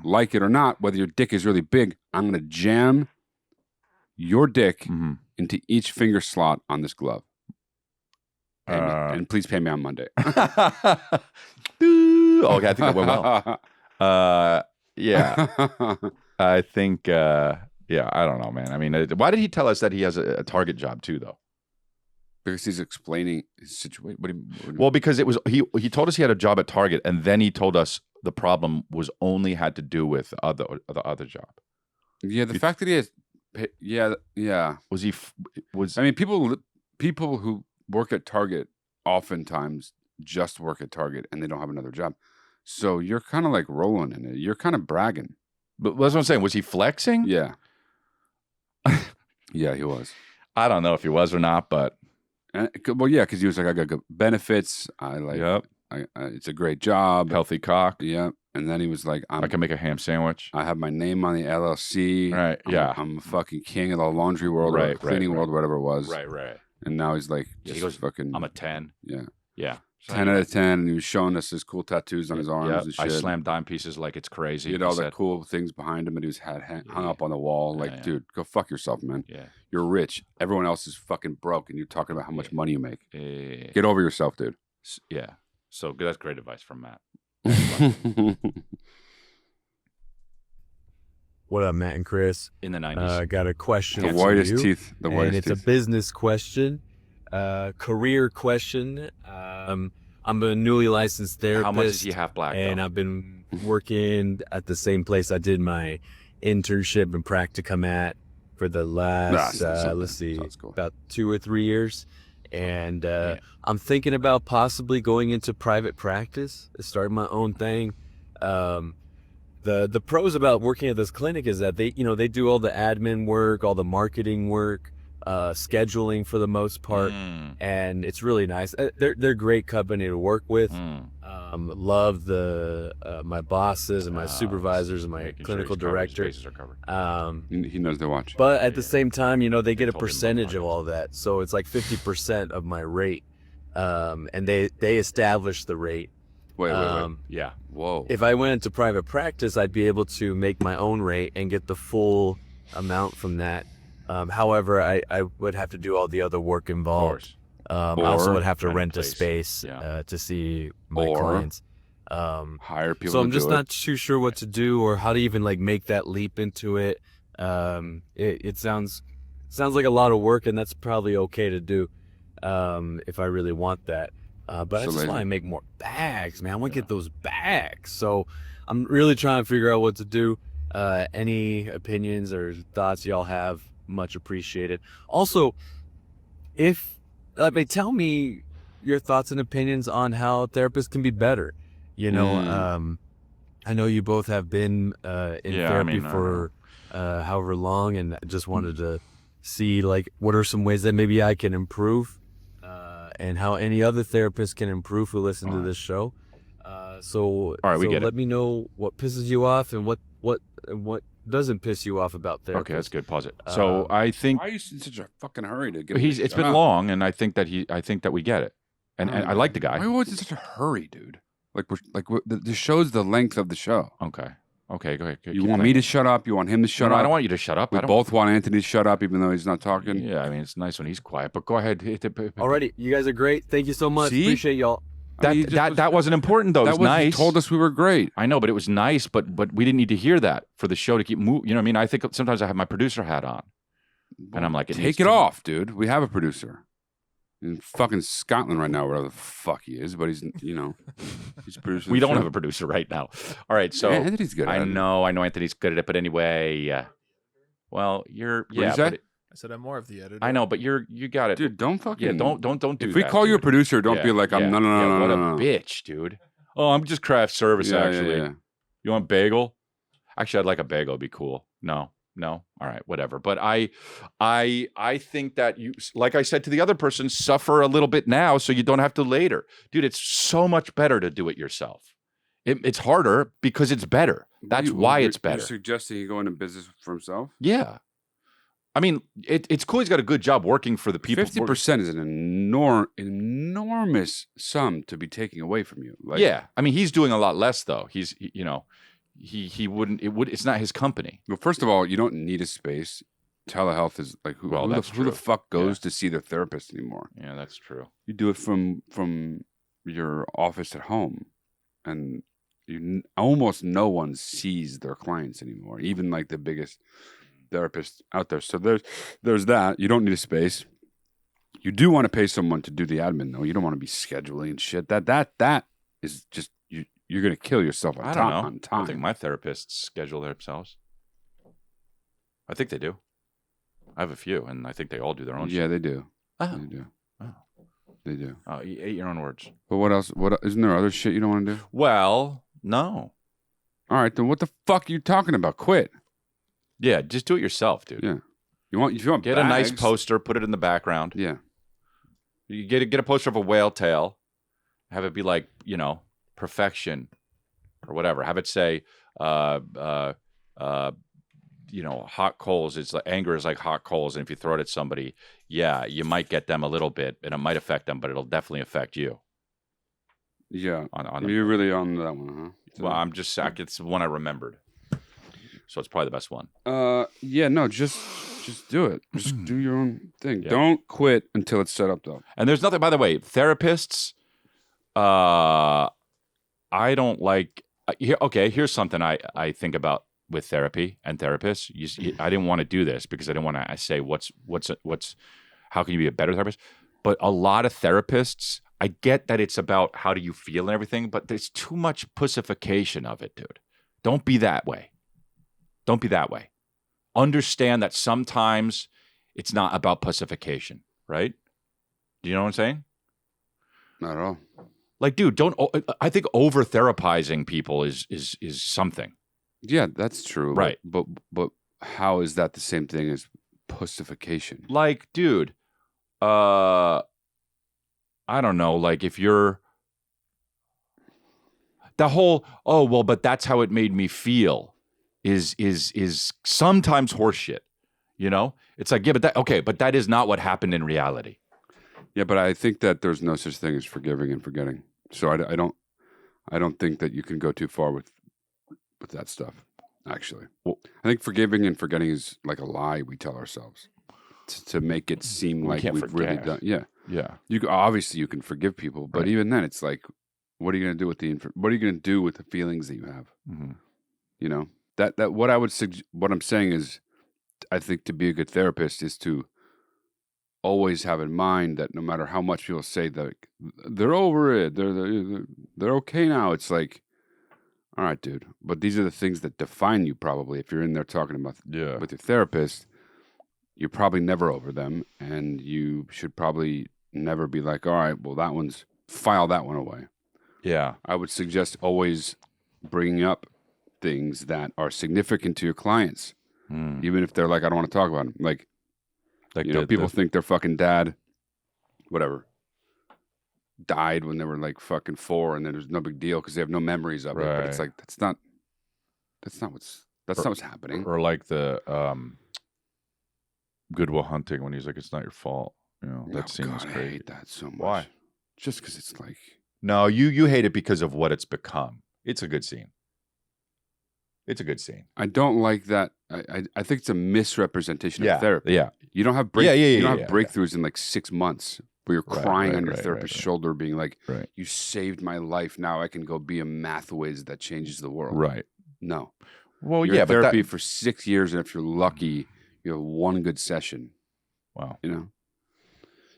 like it or not, whether your dick is really big, I'm going to jam your dick into each finger slot on this glove. And please pay me on Monday. Okay, I think that went well. Yeah. I think, I don't know, man. I mean, why did he tell us that he has a Target job too, though? Because he's explaining his situation. What do you well, because it was he told us he had a job at Target, and then he told us the problem was only had to do with the other job. Yeah, the fact that he has, Was he? I mean, people who work at Target oftentimes just work at Target and they don't have another job. So you're kind of like rolling in it. You're kind of bragging. But that's what I'm saying. Was he flexing? Yeah. Yeah, he was. I don't know if he was or not, but. Well, yeah, because he was like, I got good benefits. It's a great job. Healthy cock. Yeah. And then he was like, I can make a ham sandwich. I have my name on the LLC. Right. Yeah. I'm a fucking king of the laundry world or cleaning world, whatever it was. Right. And now he's like, he goes, fucking. I'm a 10. Yeah. Yeah. 10 out of 10. And he was showing us his cool tattoos on his arms and shit. I slammed dime pieces like it's crazy. He had all the cool things behind him, and he was hung up on the wall. Like, dude, go fuck yourself, man. Yeah. You're rich. Everyone else is fucking broke, and you're talking about how much money you make. Get over yourself, dude. Yeah. So that's great advice from Matt. What up, Matt and Chris? In the 90s. Got a question. The whitest teeth. The whitest teeth. And it's a business question, career question. I'm a newly licensed therapist. How much is he half black? And though? I've been working at the same place I did my internship and practicum at for the last, about 2 or 3 years. And I'm thinking about possibly going into private practice, starting my own thing. The pros about working at this clinic is that they do all the admin work, all the marketing work, scheduling for the most part, and it's really nice. They're great company to work with. Love my bosses and my supervisors and my clinical director. He knows they watch. But at the same time, they get a percentage of all that, so it's like 50% of my rate, and they establish the rate. Wait. Yeah. Whoa. If I went into private practice, I'd be able to make my own rate and get the full amount from that. However, I would have to do all the other work involved. I also would have to rent a space to see my clients. Hire people. So I'm just not too sure what to do or how to even make that leap into it. It sounds like a lot of work, and that's probably okay to do if I really want that. But I just want to make more bags, man. I want to get those bags. So I'm really trying to figure out what to do. Any opinions or thoughts y'all have, much appreciated. Also, tell me your thoughts and opinions on how therapists can be better. I know you both have been in therapy for however long, and I just wanted to see what are some ways that maybe I can improve, and how any other therapist can improve who listen to this show. So let me know what pisses you off and what doesn't piss you off about therapy. Okay, that's good. Pause it. So I think why are you in such a fucking hurry to get? It's been long, and I think that we get it, and I like the guy. Why are you always in such a hurry, dude? The show's the length of the show. Okay, go ahead. You want me to shut up? You want him to shut up? I don't want you to shut up. We both want Anthony to shut up, even though he's not talking. Yeah, I mean, it's nice when he's quiet, but go ahead. Alrighty, you guys are great. Thank you so much. See? Appreciate y'all. That wasn't important though. It was nice. He told us we were great. I know, but it was nice. But we didn't need to hear that for the show to keep moving. You know what I mean? I think sometimes I have my producer hat on, and I'm like, take it off, dude. We have a producer in fucking Scotland right now, wherever the fuck he is. But he's he's producing. We don't have a producer right now. All right, so Anthony's good. I know Anthony's good at it. But anyway, well, you're I said I'm more of the editor. I know, but you got it, dude. Don't fucking don't do that. If we call you a producer, don't be like I'm. No. What a bitch, dude. Oh, I'm just craft service actually. Yeah. You want bagel? Actually, I'd like a bagel. Be cool. No. All right, whatever. But I think that you, like I said to the other person, suffer a little bit now so you don't have to later. Dude, it's so much better to do it yourself. It's harder because it's better. That's why it's better. You're suggesting he go into business for himself? Yeah. I mean, it's cool. He's got a good job working for the people. 50% is an enormous sum to be taking away from you. Like, yeah. I mean, he's doing a lot less though. He's, he wouldn't, it's not his company. Well, first of all, you don't need a space. Telehealth is like, who the fuck goes to see their therapist anymore? Yeah, that's true. You do it from your office at home, and almost no one sees their clients anymore, even like the biggest therapists out there. So there's that. You don't need a space. You do want to pay someone to do the admin though. You don't want to be scheduling and shit. That is just you're gonna kill yourself on time. I think my therapists schedule themselves. I think they do. I have a few, and I think they all do their own shit. Yeah, they do. Oh. They do. Oh. They do. Oh, you ate your own words. But what else? What isn't there other shit you don't want to do? Well, no. All right, then what the fuck are you talking about? Quit. Yeah, just do it yourself, dude. Yeah. If you want get bags, a nice poster, put it in the background. Yeah. You get a poster of a whale tail, have it be like, perfection or whatever. Have it say hot coals. It's like anger is like hot coals, and if you throw it at somebody, yeah, you might get them a little bit, and it might affect them, but it'll definitely affect you. Yeah, you're really on that one, huh? Well, I'm just it's the one I remembered, so it's probably the best one. Yeah, no, just do it. Just do your own thing. Yeah. Don't quit until it's set up, though. And there's nothing, by the way, therapists. I don't like. Here's something I think about with therapy and therapists. I didn't want to do this because I didn't want to say what's how can you be a better therapist? But a lot of therapists, I get that it's about how do you feel and everything, but there's too much pussification of it, dude. Don't be that way. Don't be that way. Understand that sometimes it's not about pussification, right? Do you know what I'm saying? Not at all. Like, dude, I think over therapizing people is something. Yeah, that's true. Right. But how is that the same thing as pussification? Like, dude, I don't know. Like, if you're the whole, but that's how it made me feel is sometimes horseshit. It's like, yeah, but that is not what happened in reality. Yeah, but I think that there's no such thing as forgiving and forgetting. So I don't think that you can go too far with that stuff. Actually, I think forgiving and forgetting is like a lie we tell ourselves to make it seem like we've really done. Yeah. You can forgive people, but even then, it's like, what are you going to do with what are you going to do with the feelings that you have? Mm-hmm. That what I'm saying is, I think to be a good therapist is to always have in mind that no matter how much people say that they're over it, they're okay now, it's like, all right, dude, but these are the things that define you probably. If you're in there talking about with your therapist, you're probably never over them, and you should probably never be like, all right, well, file that one away. Yeah. I would suggest always bringing up things that are significant to your clients, even if they're like, I don't want to talk about them. Like people think their fucking dad, whatever, died when they were like fucking 4, and then there's no big deal because they have no memories of it. But it's like that's not what's happening. Or like the Good Will Hunting when he's like, it's not your fault. That scene was crazy. I hate that so much. Why? Just because it's like, no, you hate it because of what it's become. It's a good scene. It's a good scene. I don't like that. I think it's a misrepresentation of therapy. Yeah. You don't have breakthroughs in like 6 months where you're crying on your therapist's shoulder being like, you saved my life. Now I can go be a math whiz that changes the world. Right. No. Well, you're in therapy for 6 years, and if you're lucky, you have one good session. Wow.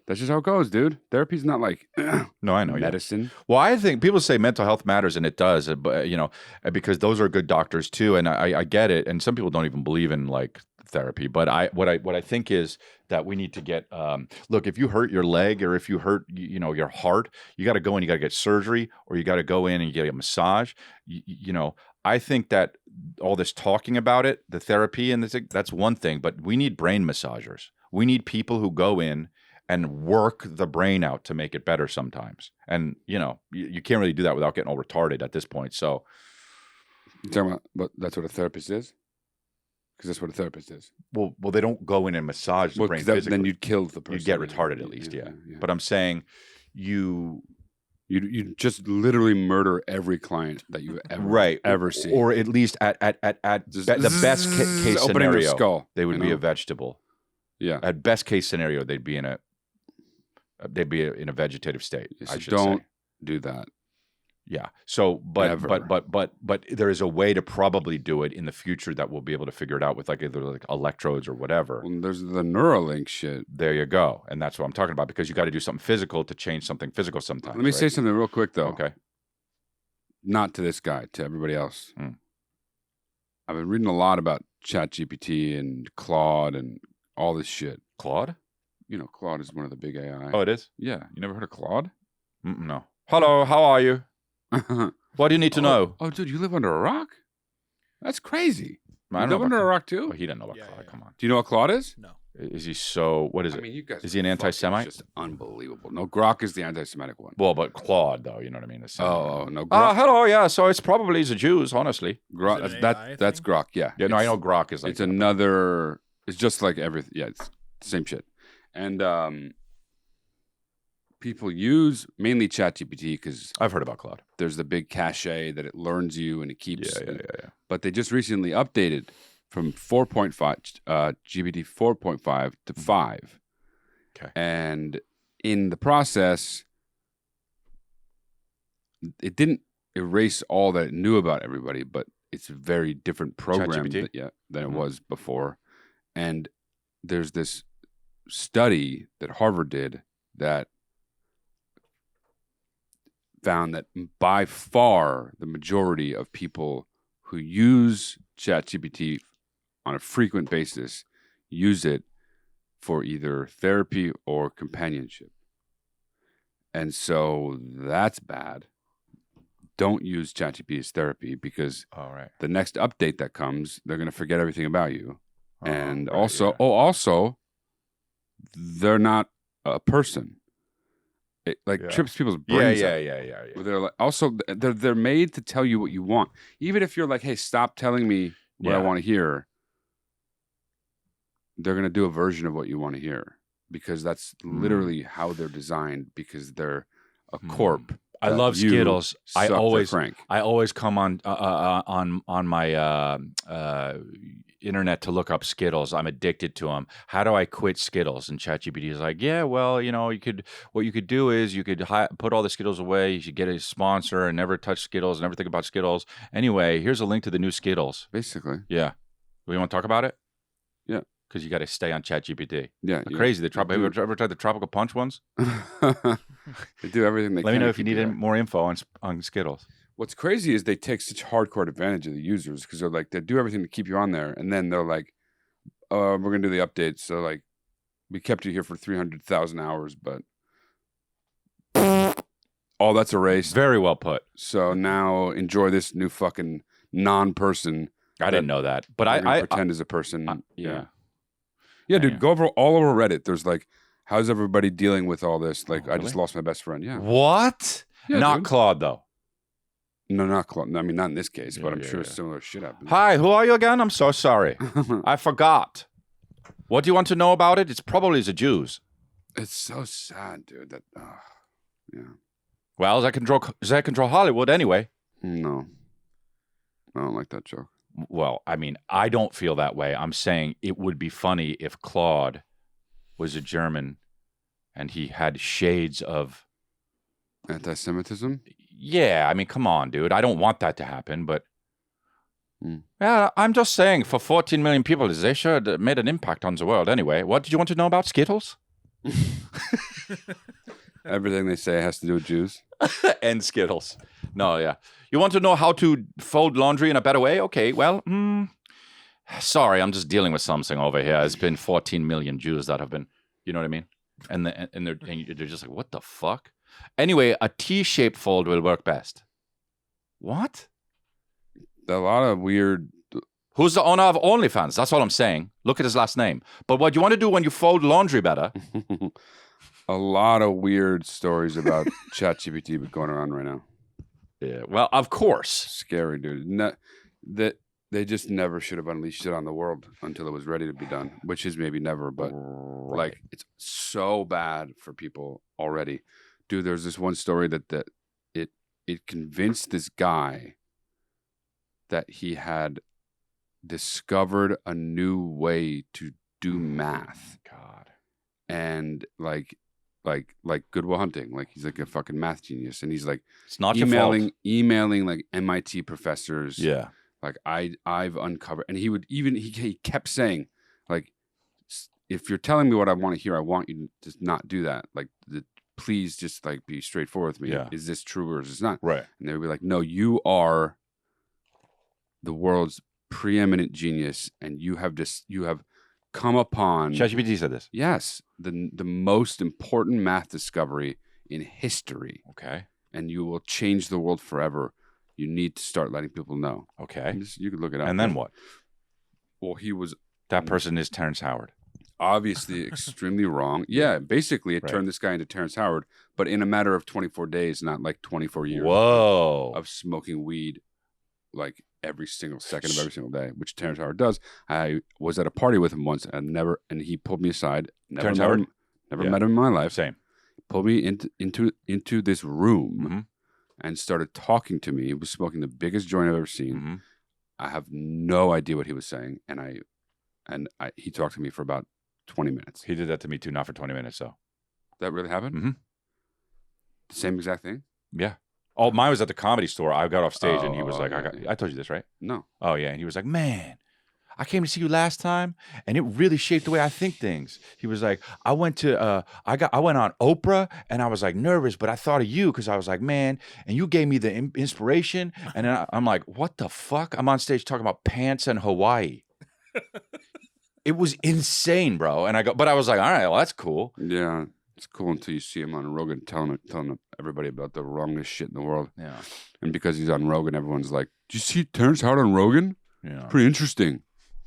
That's just how it goes, dude. Therapy's not like no, I know medicine. Yeah. Well, I think people say mental health matters, and it does. But because those are good doctors too, and I get it. And some people don't even believe in like therapy. But what I think is that we need to get. Look, if you hurt your leg or if you hurt your heart, you got to go in. You got to get surgery, or you got to go in and you get a massage. I think that all this talking about it, the therapy and that's one thing, but we need brain massagers. We need people who go in and work the brain out to make it better sometimes. And, you can't really do that without getting all retarded at this point. So You're talking about, but that's what a therapist is? Because that's what a therapist is. well, they don't go in and massage the Well, brain 'cause physically. then you'd kill the person. You'd get retarded at least, yeah. But I'm saying you just literally murder every client that you ever see. Or at least at the best case opening their scenario, skull, they would be a vegetable. Yeah. At best case scenario, they'd be in a vegetative state. So I should don't say. do that. Yeah. So, but Ever. there is a way to probably do it in the future that we'll be able to figure it out with either electrodes or whatever. Well, there's the Neuralink shit. There you go, and that's what I'm talking about, because you got to do something physical to change something physical sometimes. Let me say something real quick though. Okay. Not to this guy, to everybody else. I've been reading a lot about ChatGPT and Claude and all this shit. Claude? Claude is one of the big AI. Oh, it is? Yeah. You never heard of Claude? No. Hello, how are you? What do you need to know? Oh, dude, you live under a rock? That's crazy. I You don't know live under about a rock too? Oh, he doesn't know about Claude. Come on. Do you know what Claude is? No. Is he so? What is it? I mean, you guys. Is he an anti-Semite? Just unbelievable. No, Grok is the anti-Semitic one. Well, but Claude, though, you know what I mean? No. Grok, Hello, yeah. So it's probably the Jews, honestly. Grok. Is it an That's AI that's thing? Grok. Yeah. Yeah, no, I know Grok is like. It's another. It's just like everything. Yeah, it's the same shit. And people use mainly ChatGPT because I've heard about Claude. there's the big cache that it learns you and it keeps. Yeah. But they just recently updated from 4.5 GPT 4.5 to 5. Okay. And in the process, it didn't erase all that it knew about everybody, but it's a very different program ChatGPT? than it was before. And there's this study that Harvard did that found that by far the majority of people who use ChatGPT on a frequent basis use it for either therapy or companionship. And so that's bad. Don't use ChatGPT as therapy because the next update that comes, they're going to forget everything about you. And also, they're not a person. It trips people's brains. Yeah. They're like, also they're made to tell you what you want. Even if you're like, hey, stop telling me what I want to hear. They're gonna do a version of what you want to hear because that's literally how they're designed. Because they're a corp. I love Skittles. I always come on my internet to look up Skittles. I'm addicted to them. How do I quit Skittles? And ChatGPT is like, yeah, well, what you could do is you could put all the Skittles away. You should get a sponsor and never touch Skittles, never think about Skittles. Anyway, here's a link to the new Skittles. Basically. Yeah. We want to talk about it? Yeah. Because you got to stay on ChatGPT. Yeah. Crazy. Have you ever tried the tropical punch ones? They do everything they can. Let me know if you need any more info on Skittles. What's crazy is they take such hardcore advantage of the users because they're like, they do everything to keep you on there. And then they're like, we're going to do the updates. So like, we kept you here for 300,000 hours, but all that's erased. Very well put. So now enjoy this new fucking non-person. I didn't know that, but I pretend as a person. Yeah, dude, go all over Reddit. There's like, how's everybody dealing with all this? Like, I just lost my best friend. Yeah. What? Yeah, not dude. Claude though. No, not Claude. I mean, not in this case, but I'm sure similar shit happens. Hi, who are you again? I'm so sorry. I forgot. What do you want to know about it? It's probably the Jews. It's so sad, dude. That, yeah. Well, they control Hollywood anyway. No, I don't like that joke. Well, I mean, I don't feel that way. I'm saying it would be funny if Claude was a German and he had shades of anti-Semitism. Yeah, I mean, come on, dude. I don't want that to happen, but yeah, I'm just saying for 14 million people, they should have made an impact on the world anyway. What did you want to know about Skittles? Everything they say has to do with Jews. And Skittles. No, yeah. You want to know how to fold laundry in a better way? Okay, well, sorry, I'm just dealing with something over here. It's been 14 million Jews that have been, you know what I mean? And they're just like, what the fuck? Anyway, a T-shaped fold will work best. What? A lot of weird. Who's the owner of OnlyFans? That's all I'm saying. Look at his last name. But what you want to do when you fold laundry better? A lot of weird stories about ChatGPT going around right now. Yeah. Well, of course. Scary, dude. That they just never should have unleashed it on the world until it was ready to be done, which is maybe never, but like it's so bad for people already. Dude, there's this one story that it convinced this guy that he had discovered a new way to do math. God. And like Good Will Hunting, like he's like a fucking math genius, and he's like It's not emailing like MIT professors. Yeah. Like I've uncovered, and he kept saying, like, if you're telling me what I want to hear, I want you to just not do that. Like, please just like be straightforward with me. Yeah. Is this true or is this not? Right. And they would be like, no, you are the world's preeminent genius, and you have come upon ChatGPT said this. Yes, the most important math discovery in history. Okay. And you will change the world forever. You need to start letting people know. Okay. You could look it up. And then what? Well, That person is Terrence Howard. Obviously extremely wrong. Yeah, basically it turned this guy into Terrence Howard, but in a matter of 24 days, not like 24 years. Whoa. Of smoking weed like every single second of every single day, which Terrence Howard does. I was at a party with him once and he pulled me aside. Never met him in my life. Same. Pulled me into this room and started talking to me. He was smoking the biggest joint I've ever seen. I have no idea what he was saying, and he talked to me for about 20 minutes. He did that to me too, not for 20 minutes though. That really happened? The same exact thing? Yeah. Oh, mine was at the Comedy Store. I got off stage and he was like, I told you this, right? No. Oh, yeah. And he was like, man, I came to see you last time and it really shaped the way I think things. He was like, I went on Oprah and I was like nervous, but I thought of you because I was like, man, and you gave me the inspiration. And then I'm like, what the fuck? I'm on stage talking about pants and Hawaii. It was insane, bro. And but I was like, all right, well, that's cool. Yeah. It's cool until you see him on Rogan telling everybody about the wrongest shit in the world. Yeah. And because he's on Rogan, everyone's like, "Did you see Terrence Howard on Rogan? Yeah. Pretty interesting.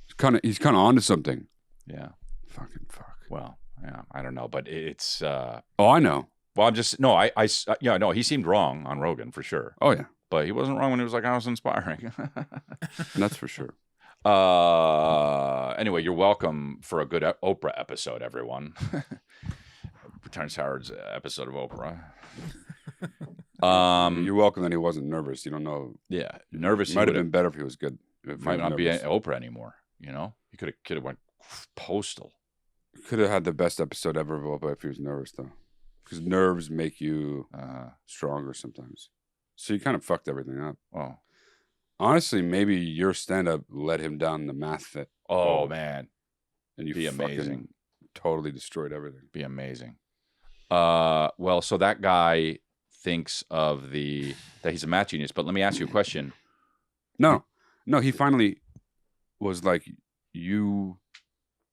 He's kind of onto something." Yeah. Fucking fuck. Well, yeah, I don't know, but it's Oh, I know. Well, he seemed wrong on Rogan for sure. Oh yeah. But he wasn't wrong when he was like, I was inspiring. That's for sure. Anyway, you're welcome for a good Oprah episode, everyone. Terrence Howard's episode of Oprah. You're welcome that he wasn't nervous. You don't know. Yeah, nervous. Might have been better if he was good. Might not be Oprah anymore. You know, he could have went postal. Could have had the best episode ever of Oprah if he was nervous though, because nerves make you stronger sometimes. So you kind of fucked everything up. Oh, honestly, maybe your stand-up led him down the math that. Oh man, and you be amazing. Totally destroyed everything. Be amazing. Well, so that guy thinks of that he's a math genius, but let me ask you a question. No, he finally was like, you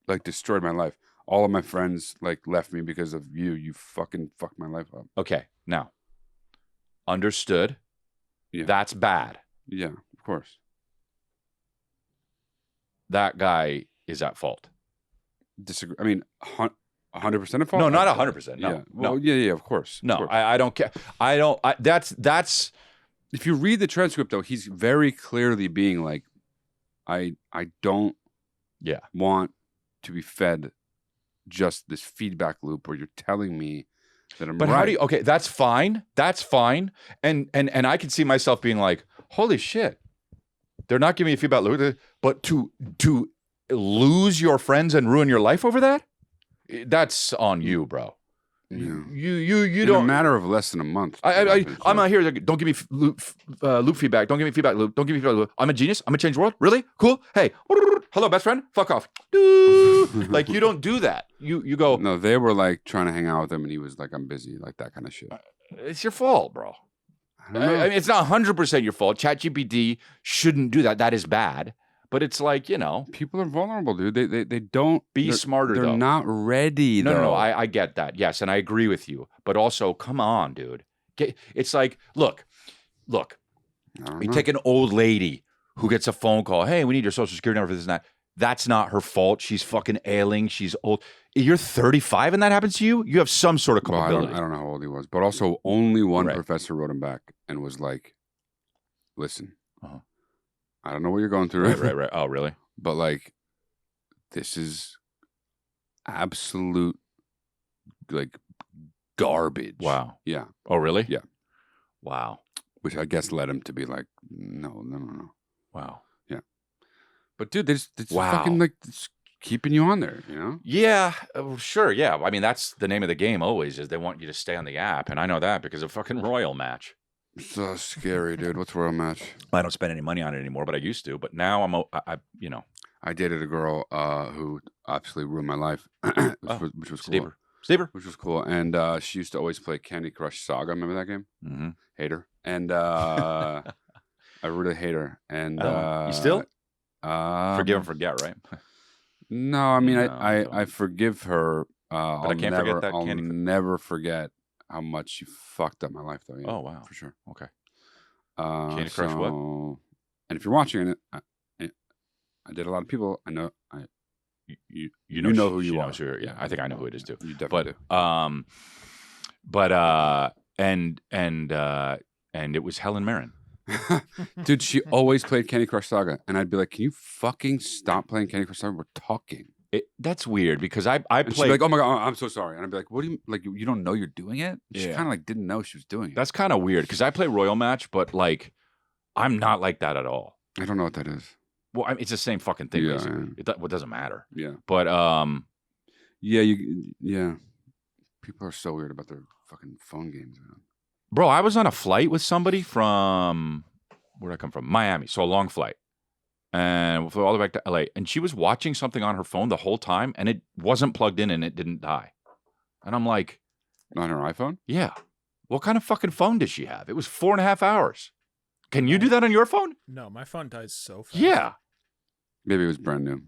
like destroyed my life. All of my friends like left me because of you. You fucking fucked my life up. Okay, now, understood. Yeah. That's bad. Yeah, of course. That guy is at fault. Disagree. I mean, 100% at fault? No, not 100%. No. Yeah. Well, yeah, of course. No, of course. I don't care. That's. If you read the transcript, though, he's very clearly being like, I don't want to be fed just this feedback loop where you're telling me that I'm right. But how do you, okay, that's fine. That's fine. And I can see myself being like, holy shit, they're not giving me a feedback loop. But to lose your friends and ruin your life over that? That's on you, bro. Yeah. You in don't. a matter of less than a month. I'm not here. Don't give me loop feedback. Don't give me feedback loop. Don't give me feedback loop. I'm a genius. I'm gonna change the world. Really? Cool. Hey, hello, best friend. Fuck off. Like you don't do that. You go. No, they were like trying to hang out with him, and he was like, "I'm busy," like that kind of shit. It's your fault, bro. I don't know. I mean, it's not 100% your fault. ChatGPT shouldn't do that. That is bad. But it's like, people are vulnerable, dude. They don't be smarter. They're though. not ready. No. I get that. Yes, and I agree with you. But also, come on, dude. It's like, look. You take an old lady who gets a phone call, hey, we need your social security number for this and that. That's not her fault. She's fucking ailing. She's old. You're 35 and that happens to you? You have some sort of Well, culpability. I don't know how old he was, but also only one Right. professor wrote him back and was like, listen, I don't know what you're going through. Right. Oh, really? But like, this is absolute like garbage. Wow. Yeah. Oh, really? Yeah. Wow. Which I guess led him to be like, no. Wow. Yeah. But dude, it's Wow. fucking like it's keeping you on there, you know? Yeah, sure. Yeah. I mean, that's the name of the game always is they want you to stay on the app. And I know that because of fucking Royal Match. So scary, dude. What's Royal Match? I don't spend any money on it anymore, but I used to. But now I dated a girl who absolutely ruined my life, which was cool. Stever. Which was cool. And she used to always play Candy Crush Saga. Remember that game? Mm-hmm. Hate her. And I really hate her. And you still? Forgive and forget, right? No, I mean, No, I forgive her. But I can't forget that I'll Candy Crush. never forget how much she fucked up my life, though. Yeah, Oh, wow. For sure. Okay. Candy Crush what? And if you're watching it, I did a lot of people. I know. You know who you are. Sure, yeah, I think I know who it is too. You definitely and it was Helen Mirren. do. Dude, she always played Candy Crush Saga, and I'd be like, "Can you fucking stop playing Candy Crush Saga? We're talking." That's weird because I And she'd played. be like, "Oh my god, I'm so sorry," and I'd be like, "What do you like? You don't know you're doing it?" And she Yeah. kind of like didn't know she was doing it. That's kind of weird because I play Royal Match, but like, I'm not like that at all. I don't know what that is. Well, I mean, it's the same fucking thing. Yeah, Basically. It doesn't matter. Yeah. But Yeah. People are so weird about their fucking phone games, man. bro, I was on a flight with somebody from where did I come from? Miami. So a long flight. And we flew all the way back to LA. And she was watching something on her phone the whole time and it wasn't plugged in and it didn't die. And I'm like, On her iPhone? yeah. What kind of fucking phone does she have? It was 4.5 hours. Can you do that on your phone? No, my phone dies so fast. Yeah. Maybe it was brand new.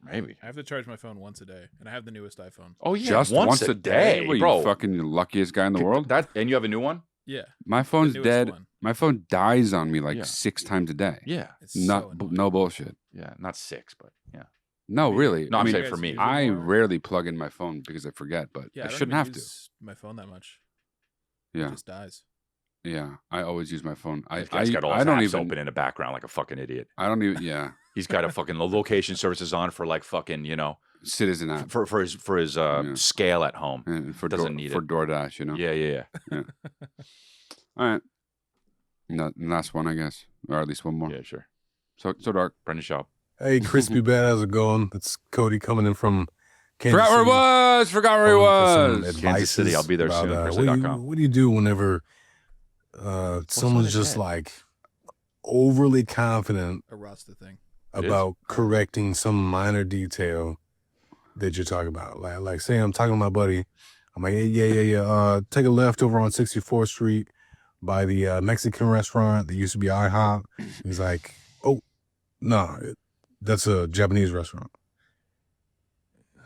Maybe. I have to charge my phone once a day, and I have the newest iPhone. Oh, yeah. Just once a day? What, bro. you fucking luckiest guy in the world? And you have a new one? Yeah. My phone's newest dead. one. My phone dies on me like Yeah. 6 times a day. Yeah. It's so annoying. No bullshit. Yeah. Not 6, but yeah. No, really. No, I I'm mean, saying for me. use it I more? rarely plug in my phone because I forget, but Yeah, I don't shouldn't even have to. use my phone that much. Yeah. It just dies. Yeah. I always use my phone. This guy's got all I his don't apps even open in the background like a fucking idiot. I don't even yeah. He's got a fucking location services on for like fucking, Citizen app. for his scale at home. And for Doesn't need for it. DoorDash, you know? Yeah. All right. No, last one, I guess. Or at least one more. Yeah, sure. So dark. Brendan Shaw. Hey, Crispy Bad, how's it going? It's Cody coming in from Kansas Forgot where it City. was. Forgot where he Calling for some was. Kansas City, I'll be there advice soon, about, Krishna.com. what do you do whenever someone's just like overly confident A Rasta thing. It about correcting some minor detail that you're talking about? Like say I'm talking to my buddy. I'm like, yeah. Take a left over on 64th Street by the Mexican restaurant that used to be IHOP. He's like, oh, no, that's a Japanese restaurant.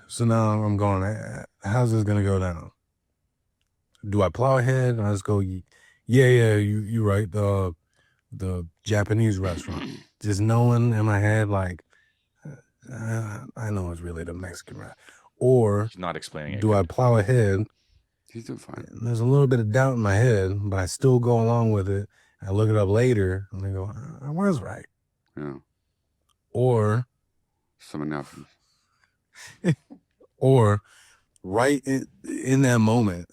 So now I'm going, how's this going to go down? Do I plow ahead? And I just go, yeah, you're right. The Japanese restaurant. Just knowing in my head, like, I know it's really the Mexican restaurant. Or He's not explaining it. do I plow ahead? He's doing fine. And there's a little bit of doubt in my head, but I still go along with it. I look it up later, and I go, I was right. Yeah. Or Something happens. Or right in that moment,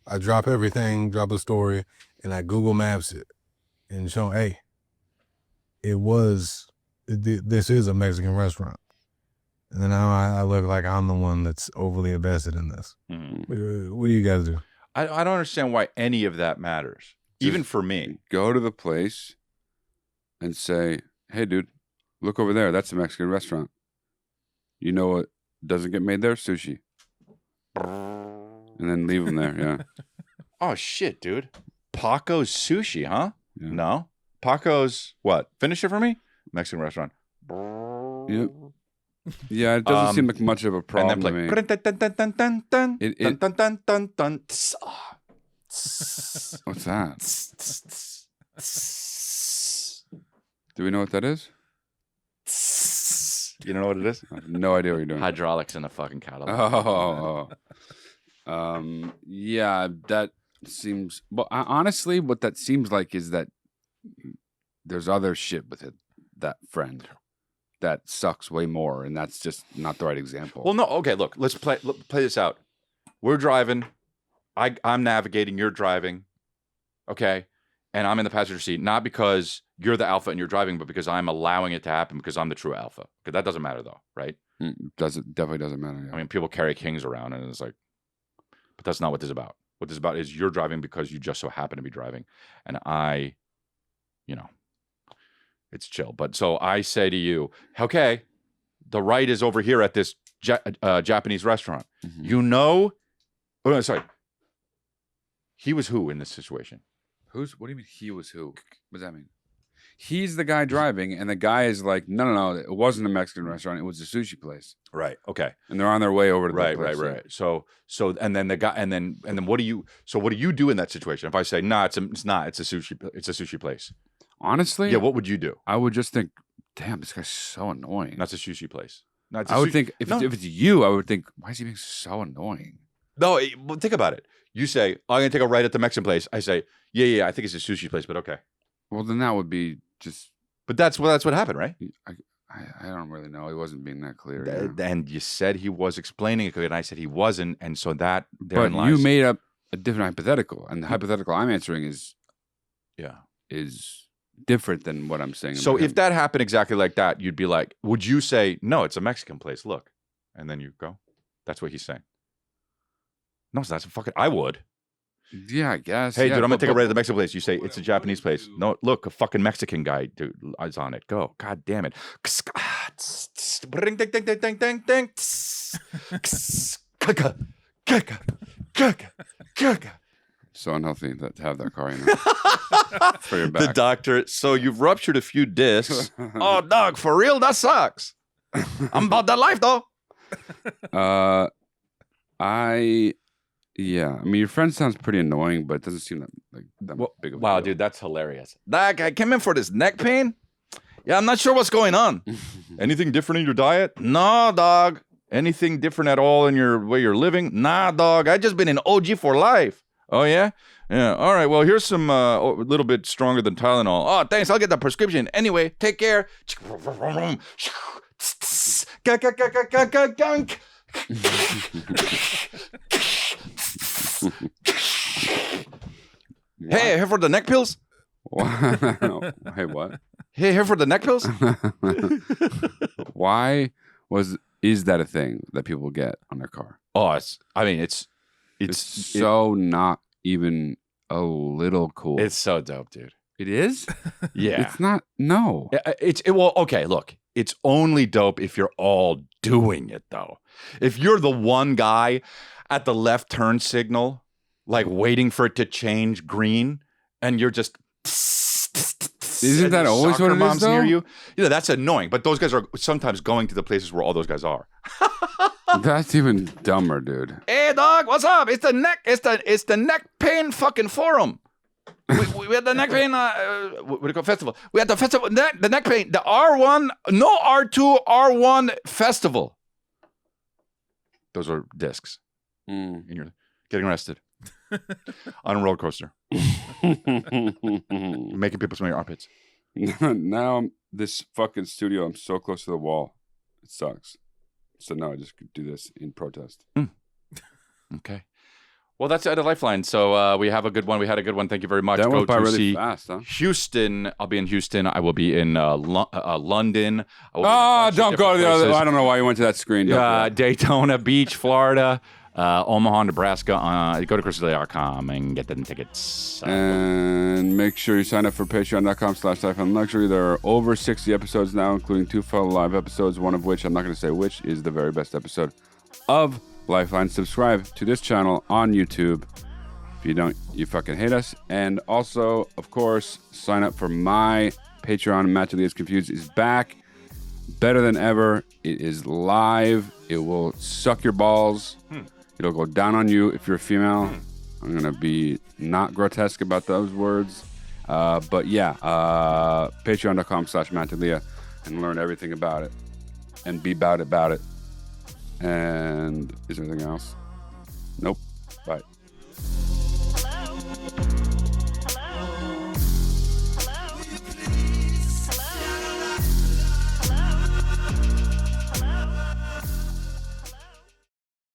I drop everything, drop a story, and I Google Maps it and show, hey, this is a Mexican restaurant. And then now I look like I'm the one that's overly invested in this. Mhm. What do you guys do? I don't understand why any of that matters. Even Just for me. Go to the place and say, hey, dude, look over there. That's a Mexican restaurant. You know what doesn't get made there? Sushi. And then leave them there, yeah. Oh, shit, dude. Paco's Sushi, huh? Yeah. No. Paco's what? Finish it for me? Mexican restaurant. Yep. Yeah, it doesn't seem like much of a problem And to then me. play. Dun, dun, dun, dun, dun, It- dun, dun, dun, dun, dun. What's that? Do we know what that is? You don't know what it is? I have no idea what you're doing. Hydraulics in a fucking cattle. Yeah, that seems. Well, honestly, what that seems like is that there's other shit with it. That friend that sucks way more, and that's just not the right example. Well, no. Okay, look. Let's play this out. We're driving. I'm navigating. You're driving. Okay, and I'm in the passenger seat, not because you're the alpha and you're driving, but because I'm allowing it to happen because I'm the true alpha. Because that doesn't matter, though, right? Definitely doesn't matter. Yeah. I mean, people carry kings around, and it's like, but that's not what this is about. What this is about is you're driving because you just so happen to be driving, and I, it's chill. But so I say to you, okay, the right is over here at this Japanese restaurant. Mm-hmm. Oh, no, sorry. He was who in this situation? What do you mean he was who? What does that mean? He's the guy driving, and the guy is like, no, it wasn't a Mexican restaurant. It was a sushi place. Right. Okay. And they're on their way over to right, that place. Right. So, and then the guy, and then what do you do in that situation? If I say, no, it's not, it's a sushi place. Honestly, yeah. What would you do? I would just think, damn, this guy's so annoying. That's a sushi place. No, I would think if it's you, I would think, why is he being so annoying? No, well, think about it. You say, I'm gonna take a right at the Mexican place. I say, yeah, I think it's a sushi place, but okay. Well, then that would be just. But that's what happened, right? I don't really know. He wasn't being that clear. And you said he was explaining it, and I said he wasn't, and so that. But you made up a different hypothetical, and the hypothetical I'm answering is different than what I'm saying. So if that happened exactly like that, you'd be like, would you say, no, it's a Mexican place? Look, and then you go. That's what he's saying. No, it's not. I would. Yeah, I guess. Hey, dude, I'm gonna take a right at the Mexican place. You say it's a Japanese place. No, look, a fucking Mexican guy, dude, is on it. Go. God damn it. So unhealthy to have that car, for your back. The doctor. So you've ruptured a few discs. Oh, dog, for real? That sucks. I'm about that life, though. Yeah, I mean, your friend sounds pretty annoying, but it doesn't seem that big of a deal. Dude, that's hilarious. Doc, I came in for this neck pain. Yeah, I'm not sure what's going on. Anything different in your diet? No, dog. Anything different at all in your way you're living? Nah, dog. I just been an OG for life. Oh, yeah? Yeah. All right, well, here's some a little bit stronger than Tylenol. Oh, thanks. I'll get the prescription. Anyway, take care. Hey, here for the neck pills? Hey, what? Hey, here for the neck pills? Why is that a thing that people get on their car? Oh, it's so not even a little cool. It's so dope, dude. It is? Yeah. It's not. No. Well, okay, look. It's only dope if you're all doing it, though. If you're the one guy at the left turn signal, like waiting for it to change green, and you're just... Isn't that always what it is, though? Near you? That's annoying. But those guys are sometimes going to the places where all those guys are. That's even dumber, dude. Hey, dog, what's up? It's the neck pain fucking forum. We had the neck pain, what do you call festival? We had the festival, the neck pain, the R1, no R2, R1 festival. Those are discs. And you're getting arrested on a roller coaster. Making people smell your armpits. Now, this fucking studio, I'm so close to the wall. It sucks. So now I just could do this in protest. Okay. Well, that's at a Lifeline. So we have a good one. We had a good one. Thank you very much. That Go went by to really see fast, huh? Houston. I'll be in Houston. I will be in London. Don't go to the other. I don't know why you went to that screen. Daytona Beach, Florida. Omaha, Nebraska. Go to Krishna.com and get them tickets. And make sure you sign up for patreon.com/lifelineluxury. There are over 60 episodes now, including 2 full live episodes, one of which, I'm not going to say which, is the very best episode of Lifeline. Subscribe to this channel on YouTube. If you don't, you fucking hate us. And also, of course, sign up for my Patreon. Matt Lee is Confused is back. Better than ever. It is live. It will suck your balls. It'll go down on you if you're a female. I'm going to be not grotesque about those words. But yeah, patreon.com/Mantelia and learn everything about it and be about it. And is there anything else? Nope. Bye.